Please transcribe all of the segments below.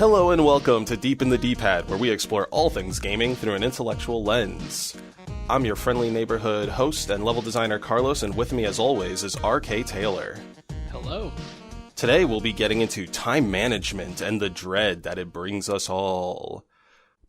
Hello and welcome to Deep in the D-Pad, where we explore all things gaming through an intellectual lens. I'm your friendly neighborhood host and level designer Carlos, and with me as always is RK Taylor. Hello. Today we'll be getting into time management and the dread that it brings us all.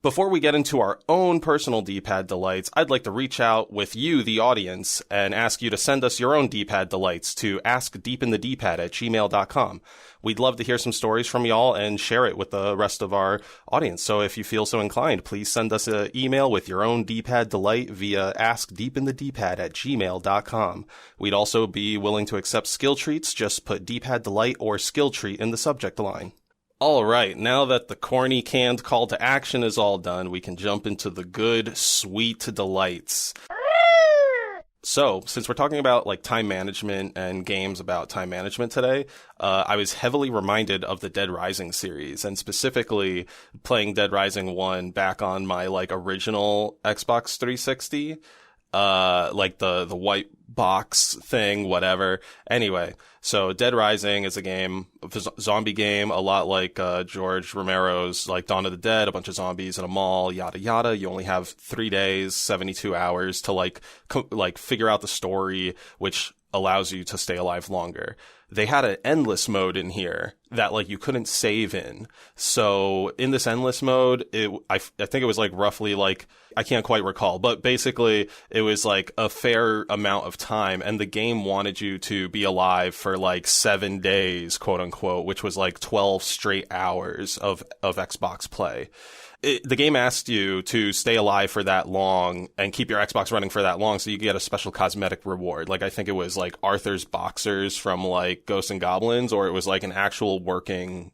Before we get into our own personal D-Pad delights, I'd like to reach out with you, the audience, and ask you to send us your own D-Pad delights to askdeepinthedpad@gmail.com. We'd love to hear some stories from y'all and share it with the rest of our audience. So if you feel so inclined, please send us an email with your own D-Pad delight via askdeepinthedpad@gmail.com. We'd also be willing to accept skill treats. Just put D-Pad delight or skill treat in the subject line. All right, now that the corny canned call to action is all done, we can jump into the good, sweet delights. So, since we're talking about like time management and games about time management today, I was heavily reminded of the Dead Rising series, and specifically playing Dead Rising 1 back on my like original Xbox 360, like the white box thing, whatever. Anyway, so Dead Rising is a zombie game, a lot like George Romero's like Dawn of the Dead, a bunch of zombies in a mall, yada yada. You only have 3 days, 72 hours to like figure out the story, which allows you to stay alive longer. They had an endless mode in here that like you couldn't save in. So in this endless mode, I think it was like roughly like, I can't quite recall, but basically it was like a fair amount of time, and the game wanted you to be alive for like 7 days, quote unquote, which was like 12 straight hours of Xbox play. The game asked you to stay alive for that long and keep your Xbox running for that long so you get a special cosmetic reward. Like, I think it was like Arthur's boxers from like Ghosts and Goblins, or it was like an actual working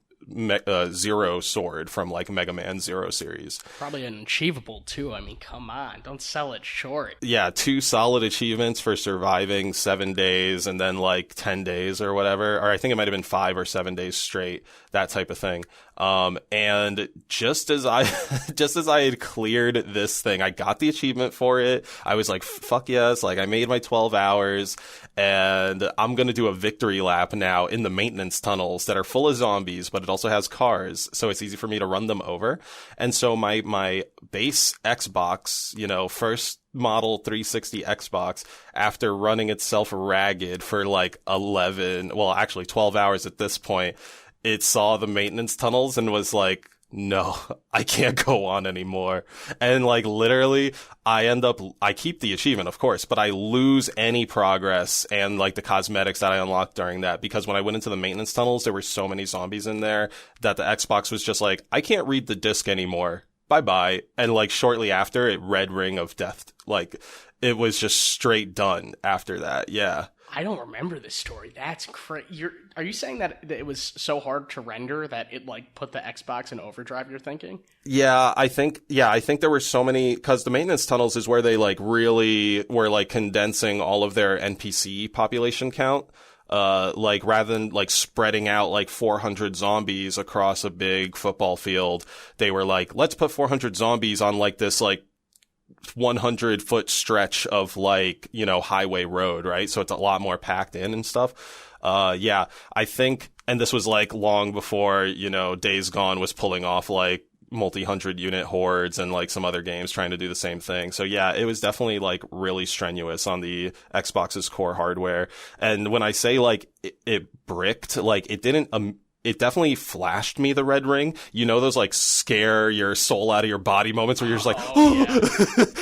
Zero sword from like Mega Man Zero series. Probably an achievable too. I mean, come on, don't sell it short. Yeah, 2 solid achievements for surviving 7 days and then like 10 days or whatever. Or I think it might have been 5 or 7 days straight, that type of thing. And just as I had cleared this thing, I got the achievement for it. I was like, fuck yes, like I made my 12 hours and I'm going to do a victory lap now in the maintenance tunnels that are full of zombies, but it also has cars. So it's easy for me to run them over. And so my base Xbox, first model 360 Xbox, after running itself ragged for like 12 hours at this point, it saw the maintenance tunnels and was like, no, I can't go on anymore. And like literally I keep the achievement, of course, but I lose any progress and like the cosmetics that I unlocked during that, because when I went into the maintenance tunnels, there were so many zombies in there that the Xbox was just like, I can't read the disc anymore. Bye-bye. And like shortly after, it red ring of death. Like it was just straight done after that. Yeah. I don't remember this story. That's crazy. Are you saying that it was so hard to render that it like put the Xbox in overdrive, you're thinking? Yeah, I think there were so many, because the maintenance tunnels is where they like really were like condensing all of their NPC population count. Like rather than like spreading out like 400 zombies across a big football field, they were like, let's put 400 zombies on like this like 100-foot stretch of like, highway road, right? So it's a lot more packed in and stuff. Yeah, I think, and this was like long before, Days Gone was pulling off like multi-hundred unit hordes and like some other games trying to do the same thing. So yeah, it was definitely like really strenuous on the Xbox's core hardware. And when I say like it bricked, like it didn't, it definitely flashed me the red ring. Those like scare your soul out of your body moments where you're just like, yeah.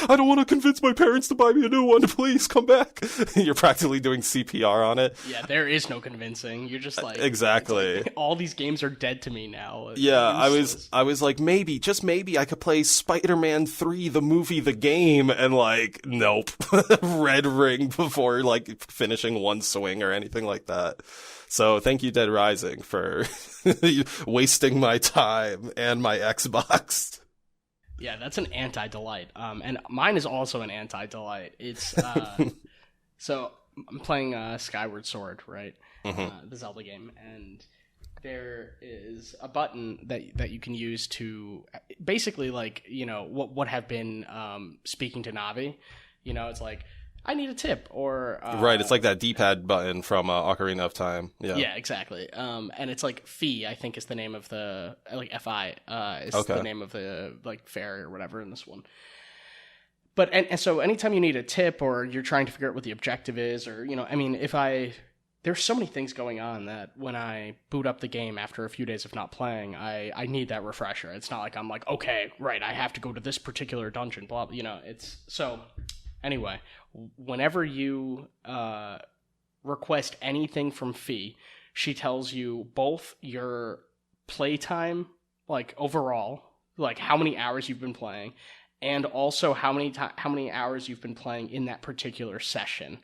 I don't want to convince my parents to buy me a new one. Please come back. You're practically doing CPR on it. Yeah, there is no convincing. You're just like, exactly. Like, all these games are dead to me now. Yeah, I was like, maybe, just maybe I could play Spider-Man 3, the movie, the game, and like, nope. Red ring before like finishing one swing or anything like that. So thank you, Dead Rising, for wasting my time and my Xbox. Yeah, that's an anti-delight. And mine is also an anti-delight. It's, so I'm playing Skyward Sword, right? Mm-hmm. The Zelda game. And there is a button that you can use to basically like, what have been speaking to Navi. It's like, I need a tip, or right, it's like that D-pad button from Ocarina of Time. Yeah, exactly. And it's like Fi, I think, is the name of the like Fi is the name of the like fairy or whatever in this one. But and so anytime you need a tip or you're trying to figure out what the objective is, or I mean, there's so many things going on that when I boot up the game after a few days of not playing, I need that refresher. It's not like I'm like, okay, right, I have to go to this particular dungeon, blah, it's so. Anyway, whenever you request anything from Fi, she tells you both your playtime, like overall, like how many hours you've been playing, and also how many hours you've been playing in that particular session.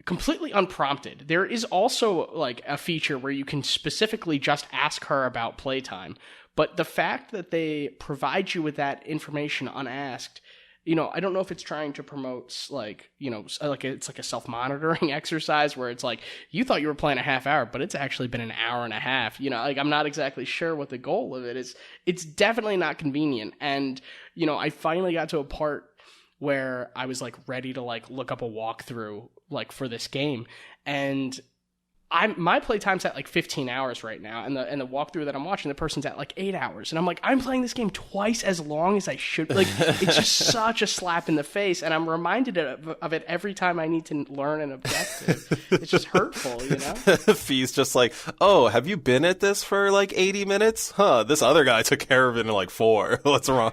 Completely unprompted. There is also like a feature where you can specifically just ask her about playtime, but the fact that they provide you with that information unasked, I don't know if it's trying to promote like it's like a self-monitoring exercise where it's like you thought you were playing a half hour, but it's actually been an hour and a half. Like I'm not exactly sure what the goal of it is. It's definitely not convenient. And I finally got to a part where I was like ready to like look up a walkthrough like for this game, and my playtime's at like 15 hours right now, and the walkthrough that I'm watching, the person's at like 8 hours, and I'm like, I'm playing this game twice as long as I should. Like, it's just such a slap in the face, and I'm reminded of it every time I need to learn an objective. It's just hurtful, Fi's just like, oh, have you been at this for like 80 minutes? Huh, this other guy took care of it in like 4. What's wrong?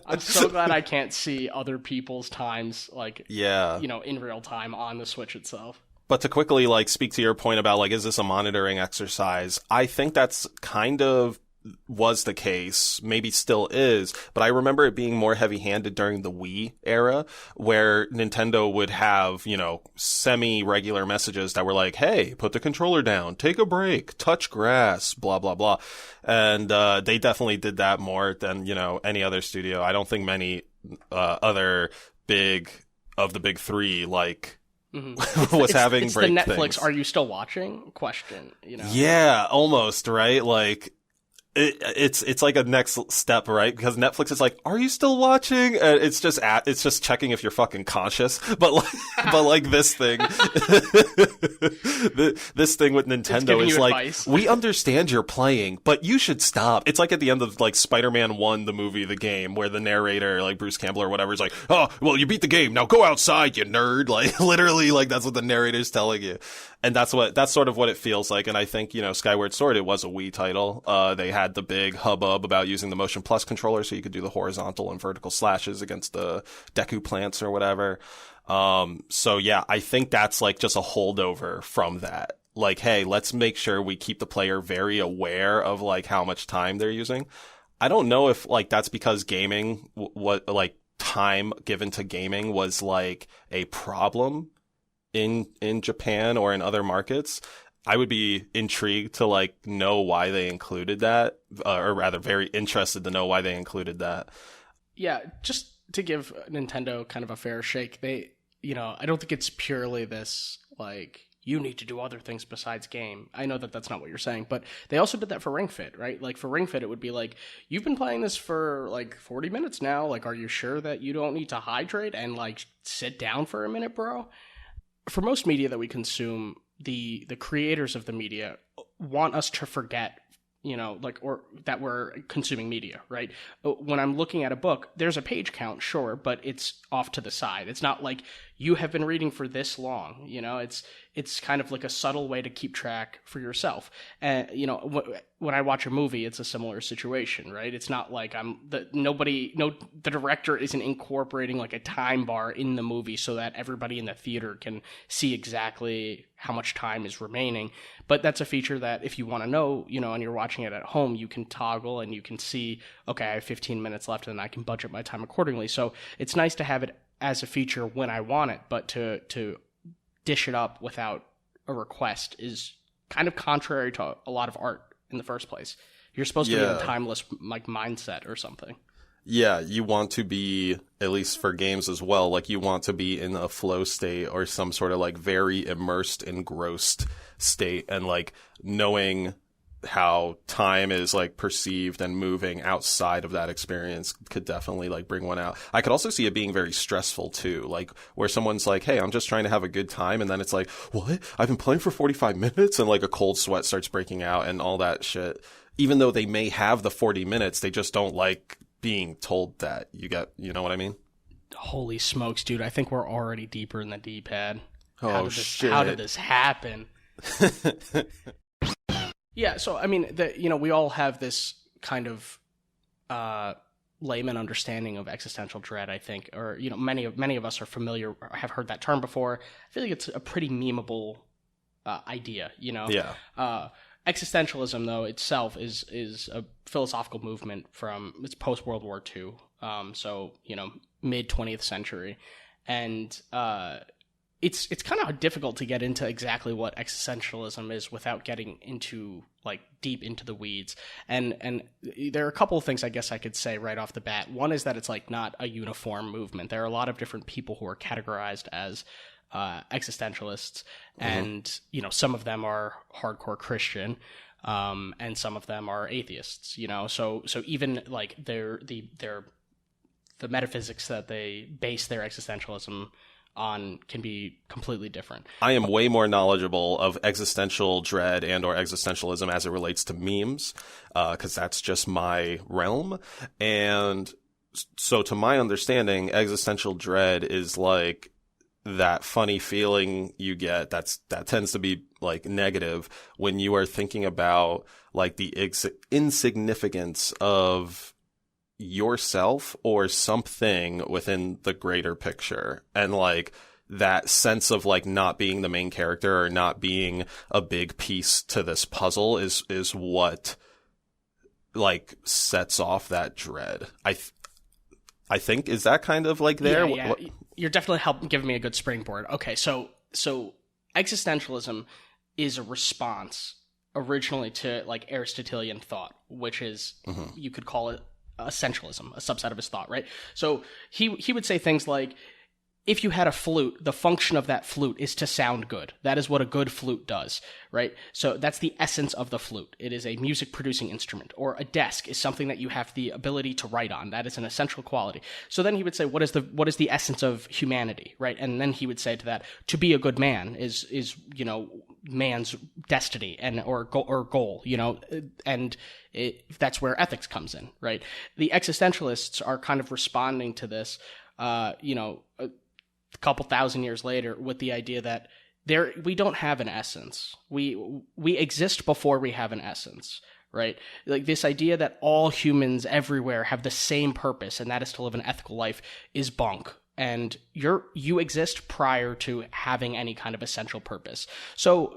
I'm so glad I can't see other people's times, like, in real time on the Switch itself. But to quickly, like, speak to your point about, like, is this a monitoring exercise? I think that's kind of was the case, maybe still is, but I remember it being more heavy-handed during the Wii era, where Nintendo would have, semi-regular messages that were like, hey, put the controller down, take a break, touch grass, blah, blah, blah. And they definitely did that more than, any other studio. I don't think many other big three, like, was having it's break the Netflix things. Are you still watching question, Yeah, almost, right? Like it's like a next step, right? Because Netflix is like, are you still watching? And it's just checking if you're fucking conscious. But like this thing, this thing with Nintendo is like, advice. We understand you're playing, but you should stop. It's like at the end of like Spider-Man 1, the movie, the game, where the narrator, like Bruce Campbell or whatever, is like, oh, well, you beat the game. Now go outside, you nerd. Like literally, like that's what the narrator's telling you. And that's sort of what it feels like. And I think, Skyward Sword, it was a Wii title. They had the big hubbub about using the Motion Plus controller so you could do the horizontal and vertical slashes against the Deku plants or whatever. So yeah, I think that's like just a holdover from that. Like, hey, let's make sure we keep the player very aware of like how much time they're using. I don't know if like that's because gaming, what like time given to gaming was like a problem in Japan or in other markets. I would be intrigued to like know why they included that, or rather very interested to know why they included that. Yeah, just to give Nintendo kind of a fair shake, they, I don't think it's purely this like you need to do other things besides game. I know that that's not what you're saying, but they also did that for Ring Fit, right? Like for Ring Fit, it would be like, you've been playing this for like 40 minutes now. Like, are you sure that you don't need to hydrate and like sit down for a minute, bro? For most media that we consume, the creators of the media want us to forget, or that we're consuming media, right? When I'm looking at a book, there's a page count, sure, but it's off to the side. It's not like you have been reading for this long, it's kind of like a subtle way to keep track for yourself. And, when I watch a movie, it's a similar situation, right? It's not like the director isn't incorporating like a time bar in the movie so that everybody in the theater can see exactly how much time is remaining. But that's a feature that if you want to know, and you're watching it at home, you can toggle and you can see, okay, I have 15 minutes left and I can budget my time accordingly. So it's nice to have it as a feature when I want it, but to dish it up without a request is kind of contrary to a lot of art in the first place. You're supposed to be in a timeless like mindset or something. Yeah, you want to be, at least for games as well, like you want to be in a flow state or some sort of like very immersed, engrossed state, and like knowing how time is like perceived and moving outside of that experience could definitely like bring one out. I could also see it being very stressful too, like where someone's like, hey, I'm just trying to have a good time, and then it's like, what? I've been playing for 45 minutes, and like a cold sweat starts breaking out and all that shit. Even though they may have the 40 minutes, they just don't like being told that. You know what I mean? Holy smokes, dude. I think we're already deeper in the D-Pad. Shit. How did this happen? Yeah, so I mean, we all have this kind of layman understanding of existential dread, I think, or many of us are familiar, or have heard that term before. I feel like it's a pretty memeable idea, Yeah. Existentialism, though, itself is a philosophical movement it's post World War II, so mid 20th century, and it's kind of difficult to get into exactly what existentialism is without getting into like deep into the weeds. And there are a couple of things I guess I could say right off the bat. One is that it's like not a uniform movement. There are a lot of different people who are categorized as existentialists, and some of them are hardcore Christian, and some of them are atheists. So even like the metaphysics that they base their existentialism on can be completely different. I am way more knowledgeable of existential dread and or existentialism as it relates to memes, because that's just my realm. And so to my understanding, existential dread is like that funny feeling you get that tends to be like negative when you are thinking about like the insignificance of yourself or something within the greater picture, and like that sense of like not being the main character or not being a big piece to this puzzle is what like sets off that dread. I think, is that kind of like there? Yeah. You're definitely giving me a good springboard. Okay, so existentialism is a response originally to like Aristotelian thought, which is you could call it essentialism, a subset of his thought, right? So he would say things like, if you had a flute, the function of that flute is to sound good. That is what a good flute does, right? So that's the essence of the flute. It is a music-producing instrument. Or a desk is something that you have the ability to write on. That is an essential quality. So then he would say, what is the essence of humanity, right? And then he would say to that, to be a good man is man's destiny or goal, and that's where ethics comes in, right? The existentialists are kind of responding to this, a couple thousand years later, with the idea that we don't have an essence. We exist before we have an essence, right? Like this idea that all humans everywhere have the same purpose, and that is to live an ethical life, is bunk. And you exist prior to having any kind of essential purpose. So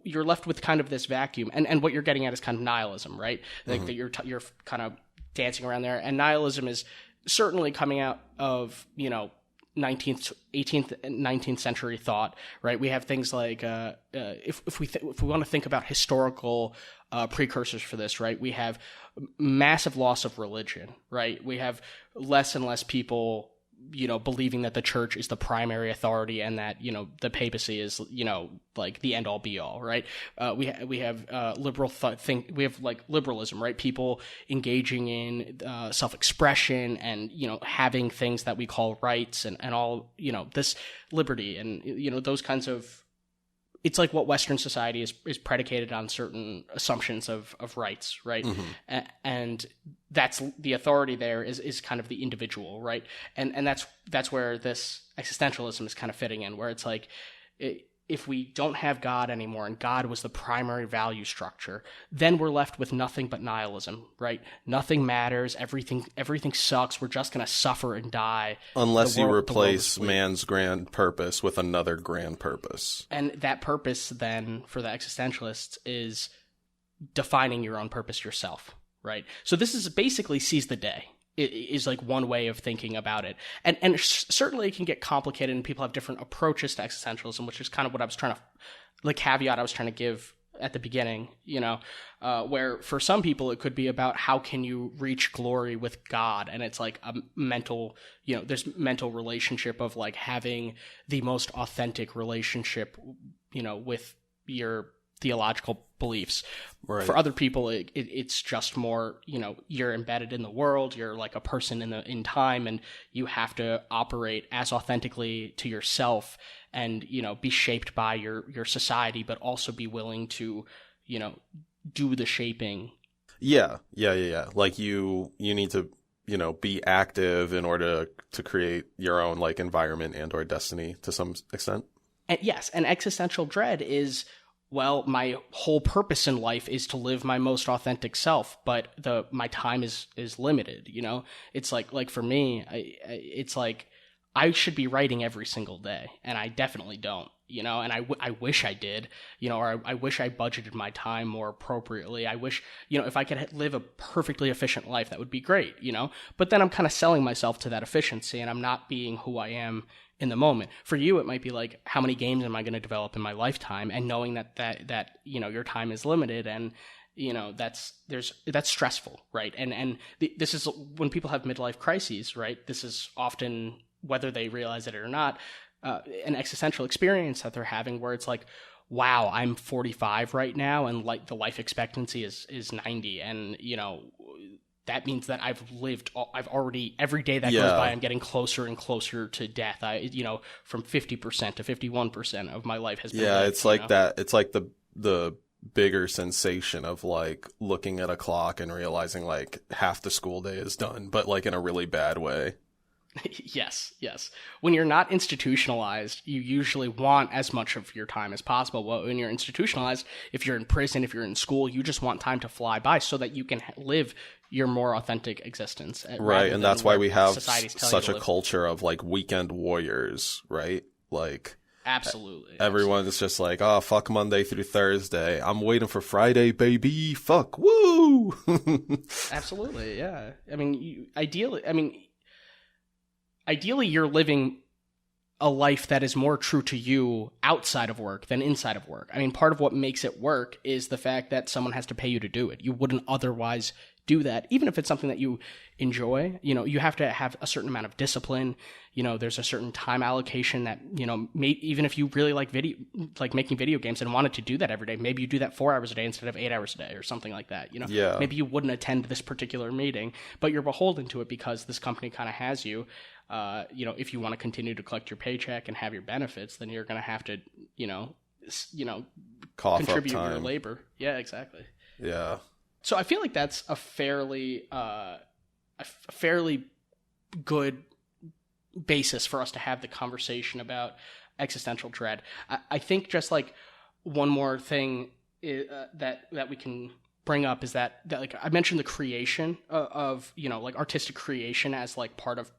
you're left with kind of this vacuum, and what you're getting at is kind of nihilism, right? Like that you're kind of dancing around there, and nihilism is certainly coming out of 19th, 18th, and 19th century thought, right? We have things like if we want to think about historical precursors for this, right? We have massive loss of religion, right? We have less and less people believing that the church is the primary authority, and that the papacy is like the end all be all, right? We have we have like liberalism, right? People engaging in self-expression and having things that we call rights and all this liberty and those kinds of. It's like what Western society is predicated on certain assumptions of rights, right? And that's the authority there is kind of the individual, right? And that's where this existentialism is kind of fitting in, where it's like if we don't have God anymore and God was the primary value structure, then we're left with nothing but nihilism, right? Nothing matters. Everything sucks. We're just going to suffer and die. Unless you replace man's grand purpose with another grand purpose. And that purpose then for the existentialists is defining your own purpose yourself, right? So this is basically seize the day. It is like one way of thinking about it. And certainly it can get complicated and people have different approaches to existentialism, which is kind of what I was trying to, the caveat I was trying to give at the beginning, where for some people it could be about how can you reach glory with God. And it's like a mental, there's mental relationship of like having the most authentic relationship, with your theological beliefs. Right. For other people, it's just more, you're embedded in the world, you're like a person in time, and you have to operate as authentically to yourself and, be shaped by your society, but also be willing to, do the shaping. Yeah. Like you need to, be active in order to create your own like environment and or destiny to some extent. And yes, and existential dread is, well, my whole purpose in life is to live my most authentic self, but my time is limited. It's like for me, it's like I should be writing every single day, and I definitely don't. And I wish I did, or I wish I budgeted my time more appropriately. I wish, if I could live a perfectly efficient life, that would be great, But then I'm kind of selling myself to that efficiency, and I'm not being who I am in the moment. For you, it might be like, how many games am I going to develop in my lifetime? And knowing that your time is limited, and that's stressful, right? And this is when people have midlife crises, right? This is often, whether they realize it or not, an existential experience that they're having, where it's like, wow, I'm 45 right now, and like the life expectancy is 90, and that means that I've already, every day that goes by, I'm getting closer and closer to death. From 50% to 51% of my life has been lived, it's like that. It's like the bigger sensation of like looking at a clock and realizing like half the school day is done, but like in a really bad way. Yes. When you're not institutionalized, you usually want as much of your time as possible. Well, when you're institutionalized, if you're in prison, if you're in school, you just want time to fly by so that you can live your more authentic existence. Right, and that's why we have such a culture of like weekend warriors, right? Like, absolutely. Everyone's just like, oh, fuck Monday through Thursday. I'm waiting for Friday, baby. Fuck, woo! Absolutely, yeah. Ideally, you're living a life that is more true to you outside of work than inside of work. Part of what makes it work is the fact that someone has to pay you to do it. You wouldn't otherwise do that, even if it's something that you enjoy. You have to have a certain amount of discipline. There's a certain time allocation that, even if you really like making video games and wanted to do that every day, maybe you do that 4 hours a day instead of 8 hours a day or something like that. Yeah. Maybe you wouldn't attend this particular meeting, but you're beholden to it because this company kind of has you. If you want to continue to collect your paycheck and have your benefits, then you're going to have to, cough contribute up time. Your labor. Yeah, exactly. Yeah. So I feel like that's a fairly good basis for us to have the conversation about existential dread. I think just like one more thing that we can bring up is that like I mentioned the creation of like artistic creation as like part of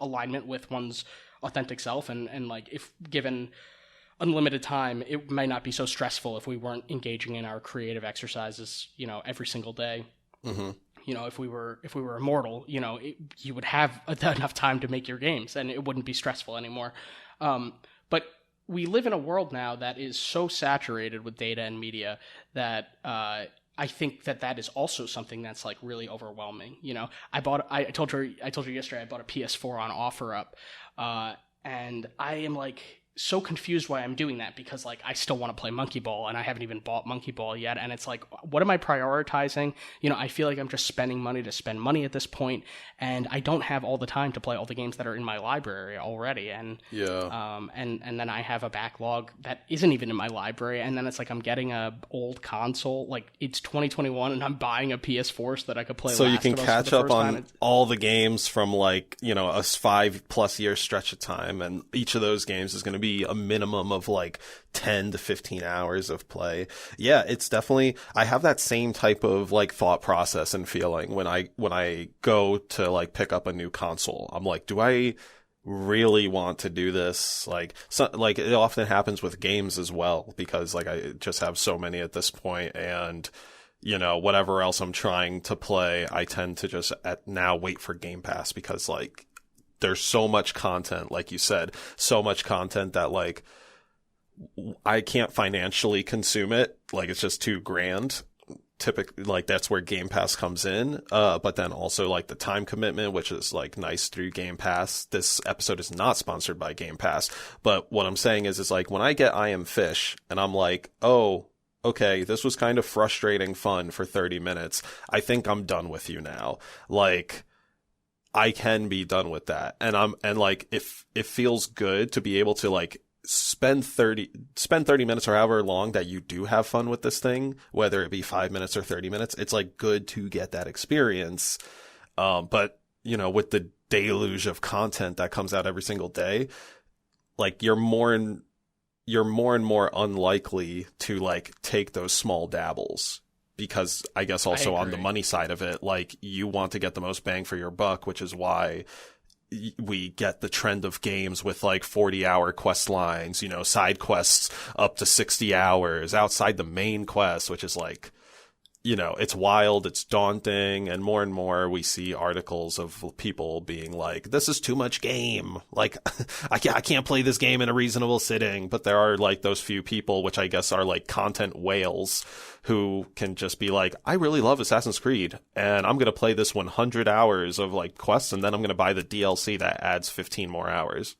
alignment with one's authentic self, and like if given unlimited time, it might not be so stressful if we weren't engaging in our creative exercises every single day. Mm-hmm. If we were immortal, you would have enough time to make your games and it wouldn't be stressful anymore. But we live in a world now that is so saturated with data and media that I think that is also something that's like really overwhelming. I told you yesterday I bought a PS4 on OfferUp, and I am like so confused why I'm doing that, because like I still want to play Monkey Ball and I haven't even bought Monkey Ball yet, and it's like, what am I prioritizing? I feel like I'm just spending money to spend money at this point, and I don't have all the time to play all the games that are in my library already, and and then I have a backlog that isn't even in my library, and then it's like I'm getting a old console, like it's 2021 and I'm buying a PS4 so that I could play so you can catch up on all the games from like a 5+ year stretch of time, and each of those games is going to be a minimum of like 10 to 15 hours of play. Yeah, it's definitely, I have that same type of like thought process and feeling when I go to like pick up a new console. I'm like, do I really want to do this? Like it often happens with games as well, because like I just have so many at this point, and whatever else I'm trying to play, I tend to just now wait for Game Pass, because like there's so much content, like you said, so much content that like I can't financially consume it. Like it's just too grand. Typically, like that's where Game Pass comes in. But then also like the time commitment, which is like nice through Game Pass. This episode is not sponsored by Game Pass, but what I'm saying is like when I get I Am Fish and I'm like, oh, okay, this was kind of frustrating fun for 30 minutes. I think I'm done with you now. Like, I can be done with that. And like, if it feels good to be able to like spend 30 minutes or however long that you do have fun with this thing, whether it be 5 minutes or 30 minutes, it's like good to get that experience. But you know, with the deluge of content that comes out every single day, like you're more and more unlikely to like take those small dabbles, because I guess also on the money side of it, like you want to get the most bang for your buck, which is why we get the trend of games with like 40-hour quest lines, you know, side quests up to 60 hours outside the main quest, which is like, you know, it's wild, it's daunting, and more we see articles of people being like, this is too much game. Like, I can't play this game in a reasonable sitting. But there are like those few people, which I guess are like content whales, who can just be like, I really love Assassin's Creed, and I'm going to play this 100 hours of like quests, and then I'm going to buy the DLC that adds 15 more hours.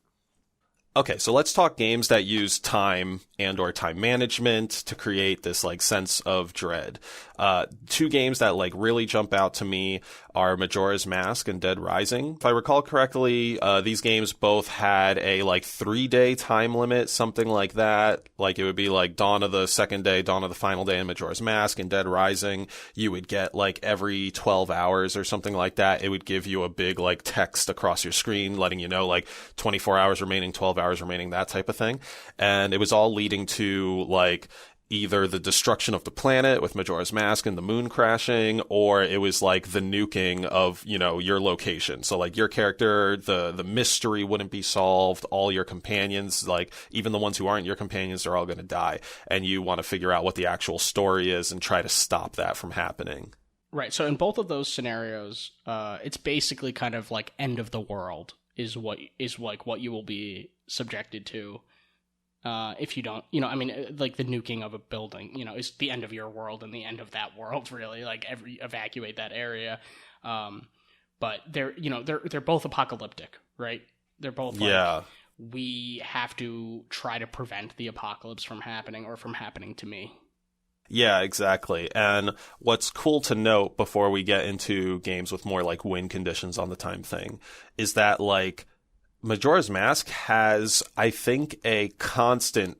Okay, so let's talk games that use time and or time management to create this like sense of dread. Two games that like really jump out to me are Majora's Mask and Dead Rising. If I recall correctly, these games both had a like 3-day time limit, something like that. Like it would be like dawn of the second day, dawn of the final day in Majora's Mask. And Dead Rising, you would get like every 12 hours or something like that. It would give you a big like text across your screen letting you know like 24 hours remaining, 12 hours remaining, that type of thing. And it was all leading to like either the destruction of the planet with Majora's Mask and the moon crashing, or it was like the nuking of, you know, your location. So like your character, the mystery wouldn't be solved. All your companions, like even the ones who aren't your companions, are all going to die. And you want to figure out what the actual story is and try to stop that from happening. Right. So in both of those scenarios, it's basically kind of like end of the world is what you will be subjected to. If you don't, you know, I mean, like the nuking of a building, you know, is the end of your world and the end of that world, really. Like evacuate that area. But they're both apocalyptic, right? They're both like, we have to try to prevent the apocalypse from happening or from happening to me. Yeah, exactly. And what's cool to note before we get into games with more like win conditions on the time thing is that like Majora's Mask has, I think, a constant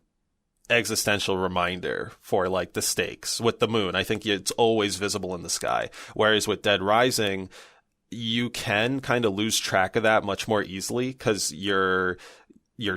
existential reminder for like the stakes with the moon. I think it's always visible in the sky. Whereas with Dead Rising, you can kind of lose track of that much more easily because your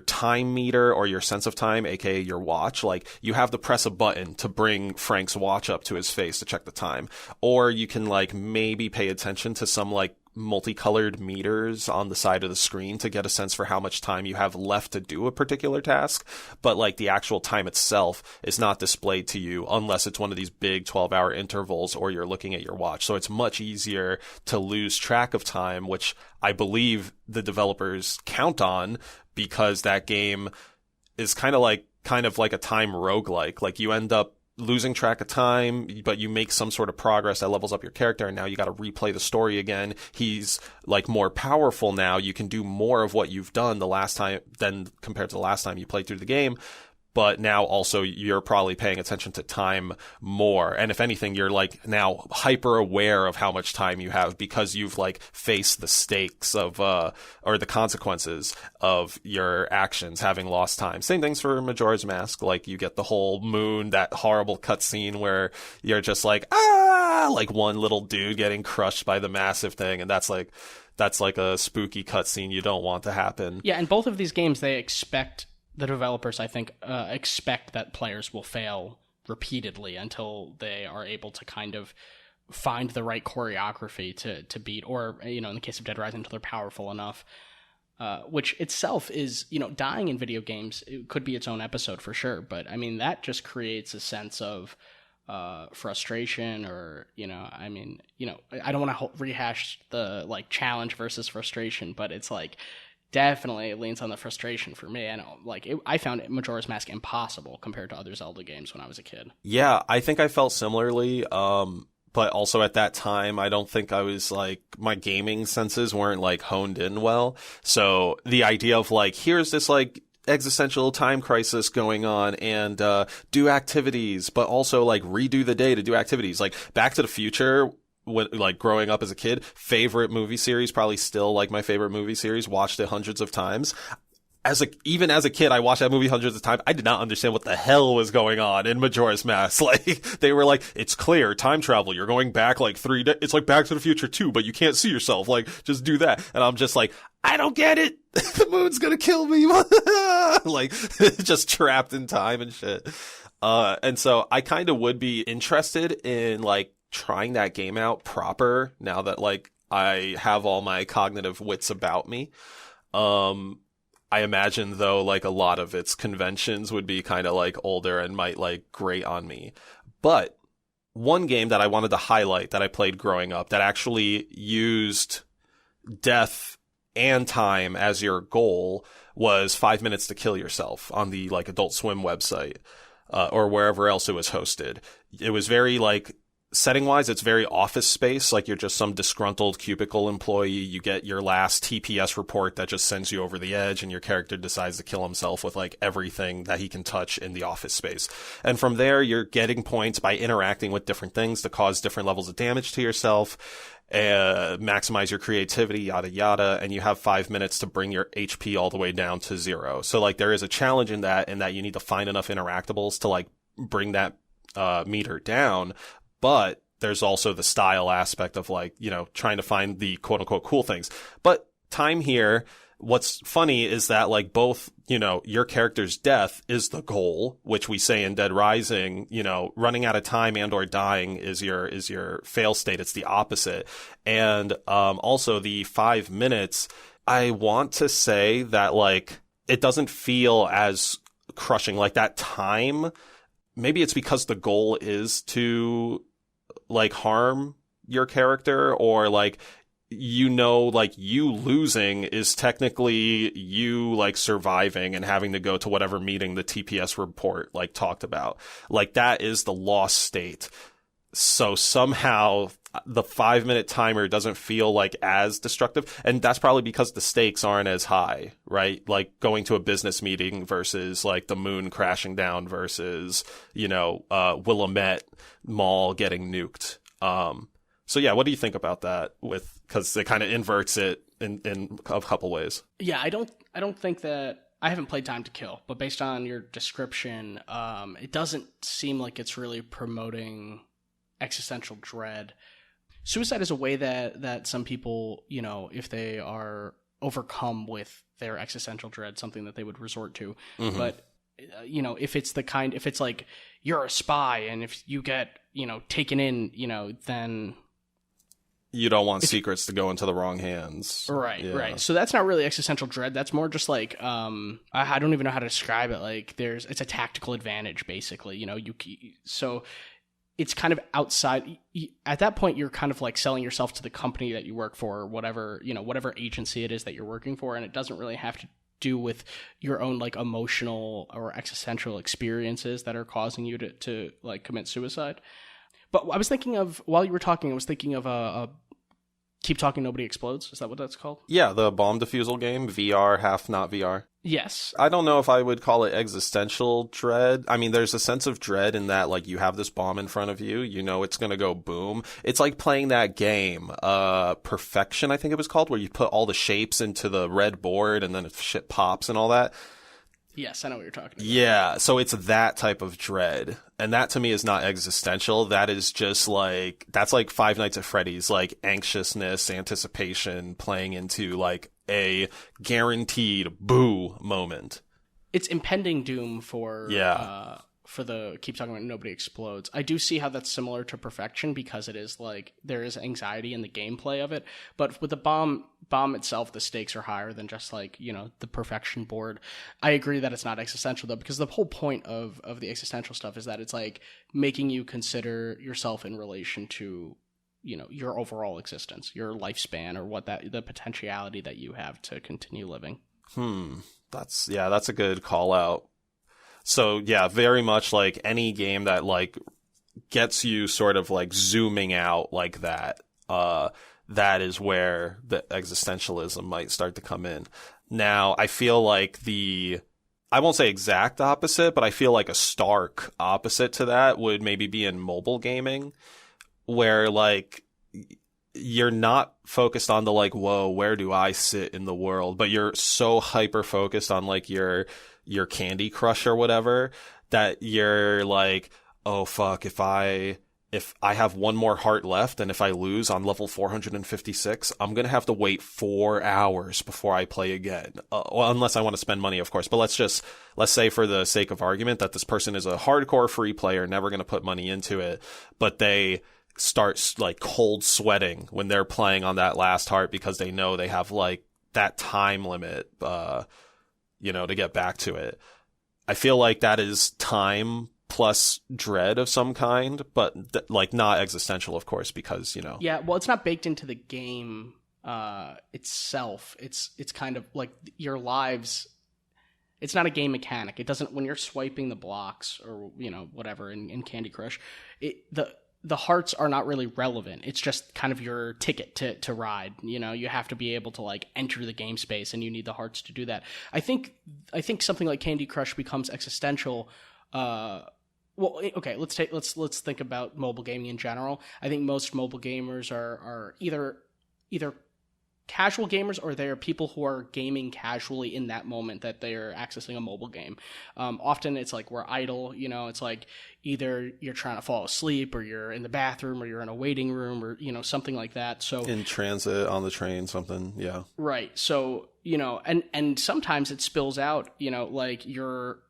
time meter or your sense of time, aka your watch, like you have to press a button to bring Frank's watch up to his face to check the time. Or you can like maybe pay attention to some like multicolored meters on the side of the screen to get a sense for how much time you have left to do a particular task. But like the actual time itself is not displayed to you unless it's one of these big 12-hour intervals or you're looking at your watch. So it's much easier to lose track of time, which I believe the developers count on because that game is kind of like a time roguelike. Like you end up losing track of time, but you make some sort of progress that levels up your character, and now you got to replay the story again. He's like more powerful now. You can do more of what you've done the last time than compared to the last time you played through the game. But now also you're probably paying attention to time more. And if anything, you're like now hyper aware of how much time you have because you've like faced the stakes of, or the consequences of your actions having lost time. Same things for Majora's Mask. Like you get the whole moon, that horrible cutscene where you're just like, like one little dude getting crushed by the massive thing. And that's like a spooky cutscene you don't want to happen. Yeah. And both of these games, the developers, I think, expect that players will fail repeatedly until they are able to kind of find the right choreography to beat, or, you know, in the case of Dead Rising, until they're powerful enough, which itself is, you know, dying in video games. It could be its own episode for sure, but I mean, that just creates a sense of frustration, or, you know, I mean, you know, I don't want to rehash the like challenge versus frustration, but it's like, definitely it leans on the frustration for me. And like I found Majora's Mask impossible compared to other Zelda games when I was a kid. Yeah, I think I felt similarly. But also at that time, I don't think I was like, my gaming senses weren't like honed in well. So the idea of like, here's this like existential time crisis going on and do activities, but also like redo the day to do activities. Like Back to the Future, like growing up as a kid, favorite movie series, probably still like my favorite movie series, watched it hundreds of times. Even as a kid, I watched that movie hundreds of times. I did not understand what the hell was going on in Majora's Mask. Like, they were like, it's clear, time travel. You're going back like 3 days. It's like Back to the Future 2, but you can't see yourself. Like, just do that. And I'm just like, I don't get it. The moon's gonna kill me. Like, just trapped in time and shit. And so I kind of would be interested in like trying that game out proper now that like I have all my cognitive wits about me. I imagine, though, like a lot of its conventions would be kind of like older and might like grate on me. But one game that I wanted to highlight that I played growing up that actually used death and time as your goal was 5 Minutes to Kill Yourself on the like Adult Swim website, or wherever else it was hosted. It was very like, setting wise, it's very Office Space. Like you're just some disgruntled cubicle employee. You get your last TPS report that just sends you over the edge, and your character decides to kill himself with like everything that he can touch in the Office Space. And from there, you're getting points by interacting with different things to cause different levels of damage to yourself, maximize your creativity, yada yada. And you have 5 minutes to bring your HP all the way down to 0. So like there is a challenge in that you need to find enough interactables to like bring that meter down. But there's also the style aspect of like, you know, trying to find the quote unquote cool things. But time here, what's funny is that like both, you know, your character's death is the goal, which we say in Dead Rising, you know, running out of time and or dying is your fail state. It's the opposite. And also the 5 minutes, I want to say that like it doesn't feel as crushing like that time. Maybe it's because the goal is to like harm your character, or like, you know, like you losing is technically you like surviving and having to go to whatever meeting the TPS report like talked about. Like that is the lost state. So somehow the 5 minute timer doesn't feel like as destructive. And that's probably because the stakes aren't as high, right? Like going to a business meeting versus like the moon crashing down versus, you know, Willamette Mall getting nuked. So yeah, what do you think about that because it kind of inverts it in a couple ways? Yeah, I don't think that, I haven't played Time to Kill, but based on your description, it doesn't seem like it's really promoting existential dread. Suicide is a way that some people, you know, if they are overcome with their existential dread, something that they would resort to. Mm-hmm. But, you know, if it's like you're a spy and if you get, you know, taken in, you know, then you don't want secrets to go into the wrong hands. Right, yeah. Right. So that's not really existential dread. That's more just like, I don't even know how to describe it. Like it's a tactical advantage, basically, you know, so it's kind of outside. At that point, you're kind of like selling yourself to the company that you work for, or whatever, you know, whatever agency it is that you're working for. And it doesn't really have to do with your own like emotional or existential experiences that are causing you to like commit suicide. But I was thinking of, while you were talking, I was thinking of a Keep Talking Nobody Explodes. Is that what that's called? Yeah, the bomb defusal game, VR, half not VR. Yes. I don't know if I would call it existential dread. I mean, there's a sense of dread in that, like, you have this bomb in front of you, you know it's going to go boom. It's like playing that game, Perfection, I think it was called, where you put all the shapes into the red board and then shit pops and all that. Yes, I know what you're talking about. Yeah, so it's that type of dread. And that to me is not existential. That is just like, that's like Five Nights at Freddy's, like anxiousness, anticipation playing into like a guaranteed boo moment. It's impending doom for the Keep Talking About Nobody Explodes. I do see how that's similar to Perfection because it is like there is anxiety in the gameplay of it. But with the bomb itself, the stakes are higher than just like, you know, the Perfection board. I agree that it's not existential though, because the whole point of the existential stuff is that it's like making you consider yourself in relation to, you know, your overall existence, your lifespan, or the potentiality that you have to continue living. That's a good call out. So yeah, very much like any game that like gets you sort of like zooming out like that, that is where the existentialism might start to come in. Now, I feel like the I won't say exact opposite, but I feel like a stark opposite to that would maybe be in mobile gaming, where like you're not focused on the like, whoa, where do I sit in the world? But you're so hyper focused on like your Candy Crush or whatever that you're like, oh fuck, if I have one more heart left and if I lose on level 456, I'm going to have to wait 4 hours before I play again. Well, unless I want to spend money, of course. But let's say for the sake of argument that this person is a hardcore free player, never going to put money into it, but they start like cold sweating when they're playing on that last heart because they know they have like that time limit, to get back to it. I feel like that is time plus dread of some kind, but like not existential, of course, because, Yeah, well, it's not baked into the game itself. It's kind of like your lives. It's not a game mechanic. It doesn't, when you're swiping the blocks or, whatever in Candy Crush, the hearts are not really relevant. It's just kind of your ticket to ride. You have to be able to like enter the game space, and you need the hearts to do that. I think something like Candy Crush becomes existential. Well, okay, let's think about mobile gaming in general. I think most mobile gamers are either casual gamers, or they are people who are gaming casually in that moment that they are accessing a mobile game. Often it's like we're idle, it's like either you're trying to fall asleep, or you're in the bathroom, or you're in a waiting room, or, something like that. So in transit, on the train, something. Yeah. Right. So, and sometimes it spills out, like you're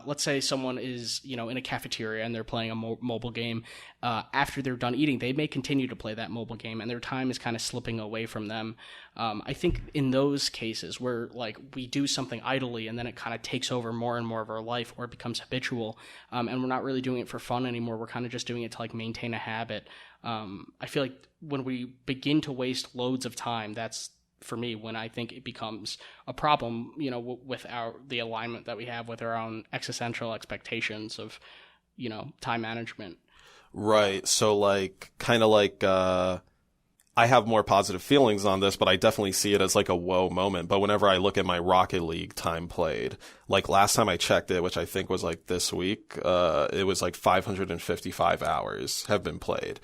let's say someone is in a cafeteria and they're playing a mobile game. After they're done eating, they may continue to play that mobile game, and their time is kind of slipping away from them. I think in those cases where like we do something idly and then it kind of takes over more and more of our life, or it becomes habitual, and we're not really doing it for fun anymore, we're kind of just doing it to like maintain a habit. I feel like when we begin to waste loads of time, that's for me when I think it becomes a problem, with the alignment that we have with our own existential expectations of, time management. Right. So like, kind of like, I have more positive feelings on this, but I definitely see it as like a whoa moment. But whenever I look at my Rocket League time played, like last time I checked it, which I think was like this week, it was like 555 hours have been played.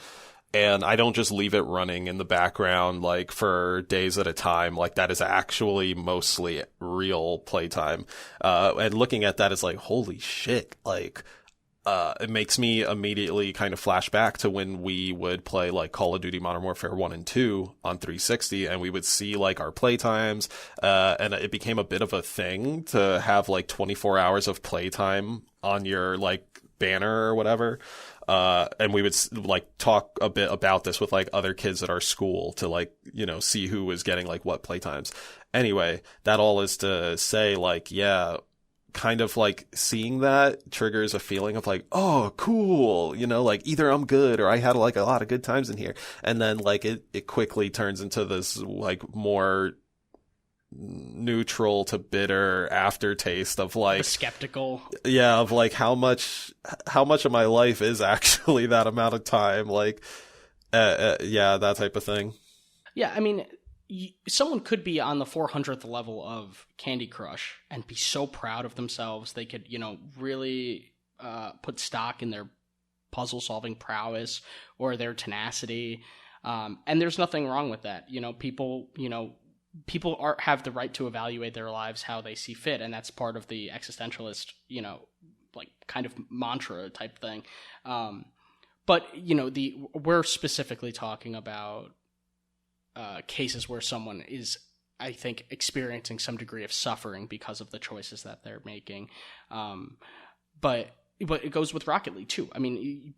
And I don't just leave it running in the background like for days at a time. Like that is actually mostly real playtime. And looking at that is like, holy shit. Like, it makes me immediately kind of flash back to when we would play like Call of Duty Modern Warfare 1 and 2 on 360, and we would see like our playtimes. And it became a bit of a thing to have like 24 hours of playtime on your like banner or whatever. And we would like talk a bit about this with like other kids at our school to like, see who was getting like what playtimes. Anyway, that all is to say like, yeah, kind of like seeing that triggers a feeling of like, oh, cool. Like either I'm good or I had like a lot of good times in here. And then like it quickly turns into this like more neutral to bitter aftertaste of like the skeptical, of like how much of my life is actually that amount of time, like that type of thing. I mean, someone could be on the 400th level of Candy Crush and be so proud of themselves they could really put stock in their puzzle solving prowess or their tenacity, and there's nothing wrong with that. People have the right to evaluate their lives how they see fit, and that's part of the existentialist, like kind of mantra type thing. But we're specifically talking about cases where someone is, I think, experiencing some degree of suffering because of the choices that they're making. But it goes with Rocket League too. I mean,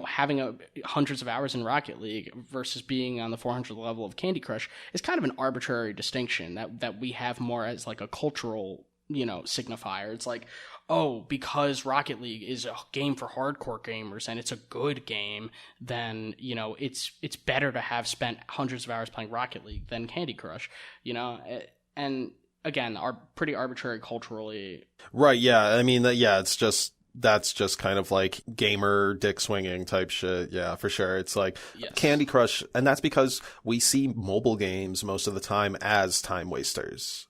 having hundreds of hours in Rocket League versus being on the 400th level of Candy Crush is kind of an arbitrary distinction that we have more as like a cultural, signifier. It's like, oh, because Rocket League is a game for hardcore gamers and it's a good game, then, it's better to have spent hundreds of hours playing Rocket League than Candy Crush, and again, are pretty arbitrary culturally. Right. Yeah. I mean, that's just kind of like gamer dick swinging type shit. Yeah, for sure. It's like Candy Crush. And that's because we see mobile games most of the time as time wasters.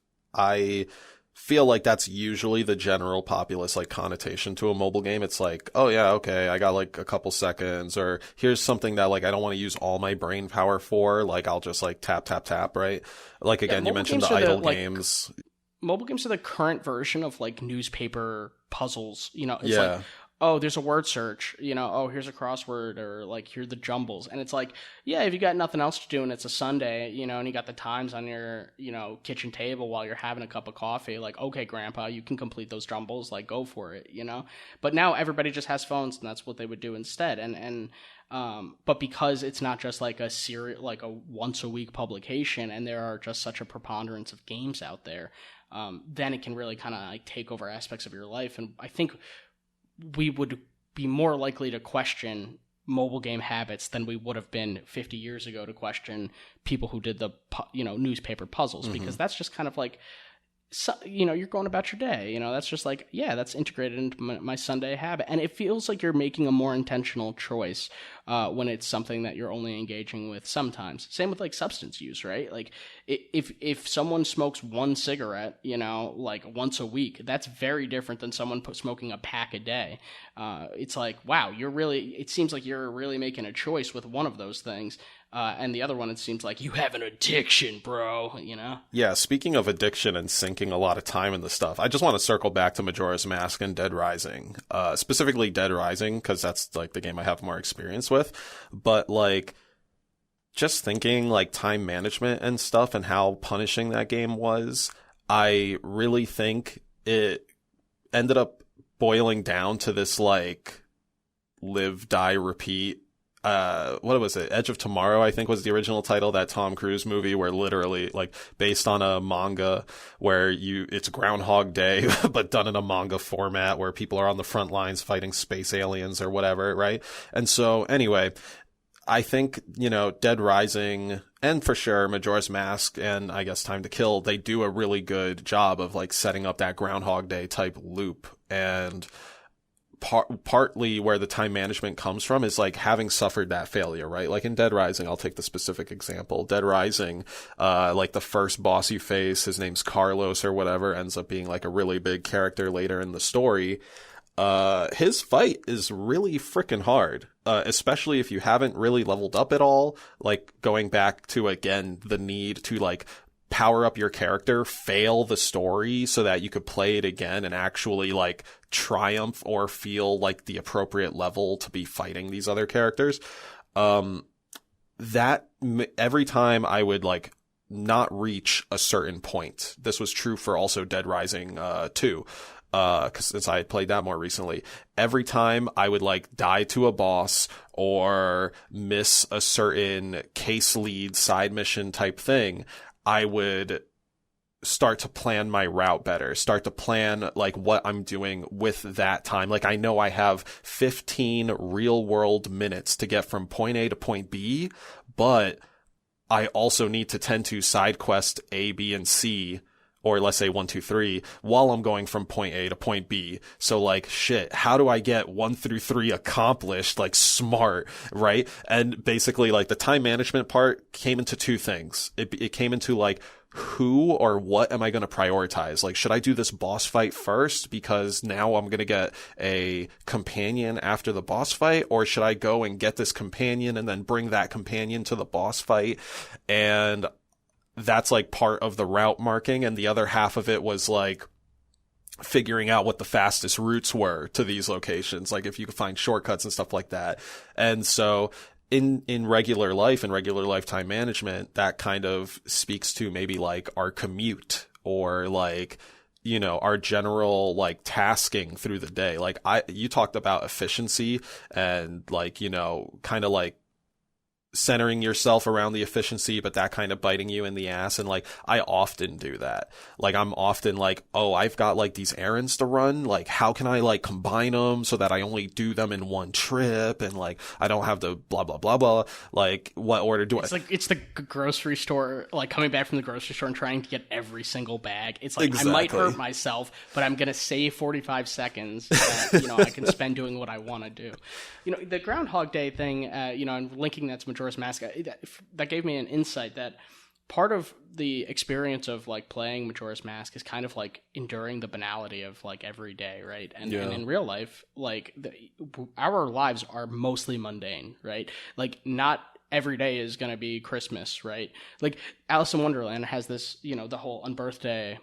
feel like that's usually the general populace like connotation to a mobile game. It's like, oh yeah, okay, I got like a couple seconds, or here's something that like I don't want to use all my brain power for, like I'll just like tap, right? Like again, you mentioned the idle games. Mobile games are the current version of like newspaper puzzles. It's like, oh, there's a word search, oh, here's a crossword, or like, here are the jumbles. And it's like, yeah, if you got nothing else to do and it's a Sunday, and you got the Times on your, kitchen table while you're having a cup of coffee, like, okay, grandpa, you can complete those jumbles, like, go for it, But now everybody just has phones, and that's what they would do instead. But because it's not just like a once a week publication, and there are just such a preponderance of games out there, then it can really kind of like take over aspects of your life. And I think we would be more likely to question mobile game habits than we would have been 50 years ago to question people who did the newspaper puzzles, because that's just kind of like, you're going about your day, that's just like, yeah, that's integrated into my Sunday habit. And it feels like you're making a more intentional choice when it's something that you're only engaging with sometimes. Same with like substance use, right? Like if someone smokes one cigarette, like once a week, that's very different than someone smoking a pack a day. It's like, wow, it seems like you're really making a choice with one of those things. And the other one, it seems like you have an addiction, bro, Yeah, speaking of addiction and sinking a lot of time into stuff, I just want to circle back to Majora's Mask and Dead Rising. Specifically Dead Rising, because that's like the game I have more experience with. But like, just thinking like time management and stuff and how punishing that game was, I really think it ended up boiling down to this like live, die, repeat. What was it? Edge of Tomorrow, I think was the original title, that Tom Cruise movie, where literally like based on a manga where it's Groundhog Day, but done in a manga format where people are on the front lines fighting space aliens or whatever. Right. And so anyway, I think, Dead Rising and for sure Majora's Mask and I guess Time to Kill, they do a really good job of like setting up that Groundhog Day type loop. And partly where the time management comes from is like having suffered that failure, right? Like in Dead Rising, I'll take the specific example. Dead Rising, like the first boss you face, his name's Carlos or whatever, ends up being like a really big character later in the story. His fight is really freaking hard, especially if you haven't really leveled up at all. Like going back to, again, the need to like power up your character, fail the story so that you could play it again and actually like triumph or feel like the appropriate level to be fighting these other characters. That every time I would like not reach a certain point, this was true for also Dead Rising 2. Cause since I had played that more recently, every time I would like die to a boss or miss a certain case lead side mission type thing, I would start to plan my route better, start to plan like what I'm doing with that time. Like I know I have 15 real world minutes to get from point A to point B, but I also need to tend to side quest A, B, and C, or let's say 1, 2, 3, while I'm going from point A to point B. So like, shit, how do I get 1 through 3 accomplished, like smart, right? And basically like the time management part came into two things. It came into like, who or what am I going to prioritize? Like, should I do this boss fight first because now I'm going to get a companion after the boss fight? Or should I go and get this companion and then bring that companion to the boss fight? And that's like part of the route marking. And the other half of it was like figuring out what the fastest routes were to these locations. Like if you could find shortcuts and stuff like that. And so in regular life and regular lifetime management, that kind of speaks to maybe like our commute or like, you know, our general like tasking through the day. Like you talked about efficiency and like, you know, kind of like centering yourself around the efficiency, but that kind of biting you in the ass. And like, I often do that. Like, I'm often like, oh, I've got like these errands to run. Like, how can I like combine them so that I only do them in one trip? And like, I don't have to blah, blah, blah, blah. Like, what order do I? It's like, it's the grocery store, like coming back from the grocery store and trying to get every single bag. It's like, exactly. I might hurt myself, but I'm going to save 45 seconds that, you know, I can spend doing what I want to do. You know, the Groundhog Day thing, you know, and linking that to Majora's Mask, that gave me an insight that part of the experience of like playing Majora's Mask is kind of like enduring the banality of like every day, right? And in real life, like our lives are mostly mundane, right? Like not every day is going to be Christmas, right? Like Alice in Wonderland has this, you know, the whole unbirthday,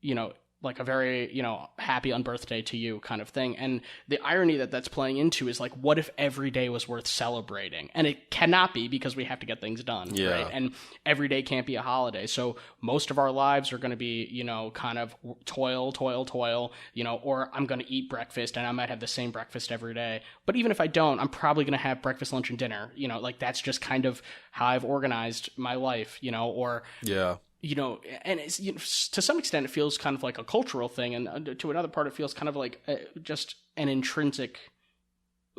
you know, like a very, you know, happy unbirthday to you kind of thing. And the irony that that's playing into is like, what if every day was worth celebrating? And it cannot be, because we have to get things done, right? And every day can't be a holiday. So most of our lives are going to be, you know, kind of toil, you know, or I'm going to eat breakfast and I might have the same breakfast every day. But even if I don't, I'm probably going to have breakfast, lunch, and dinner, you know, like that's just kind of how I've organized my life, you know, or you know, and it's, you know, to some extent it feels kind of like a cultural thing, and to another part it feels kind of like just an intrinsic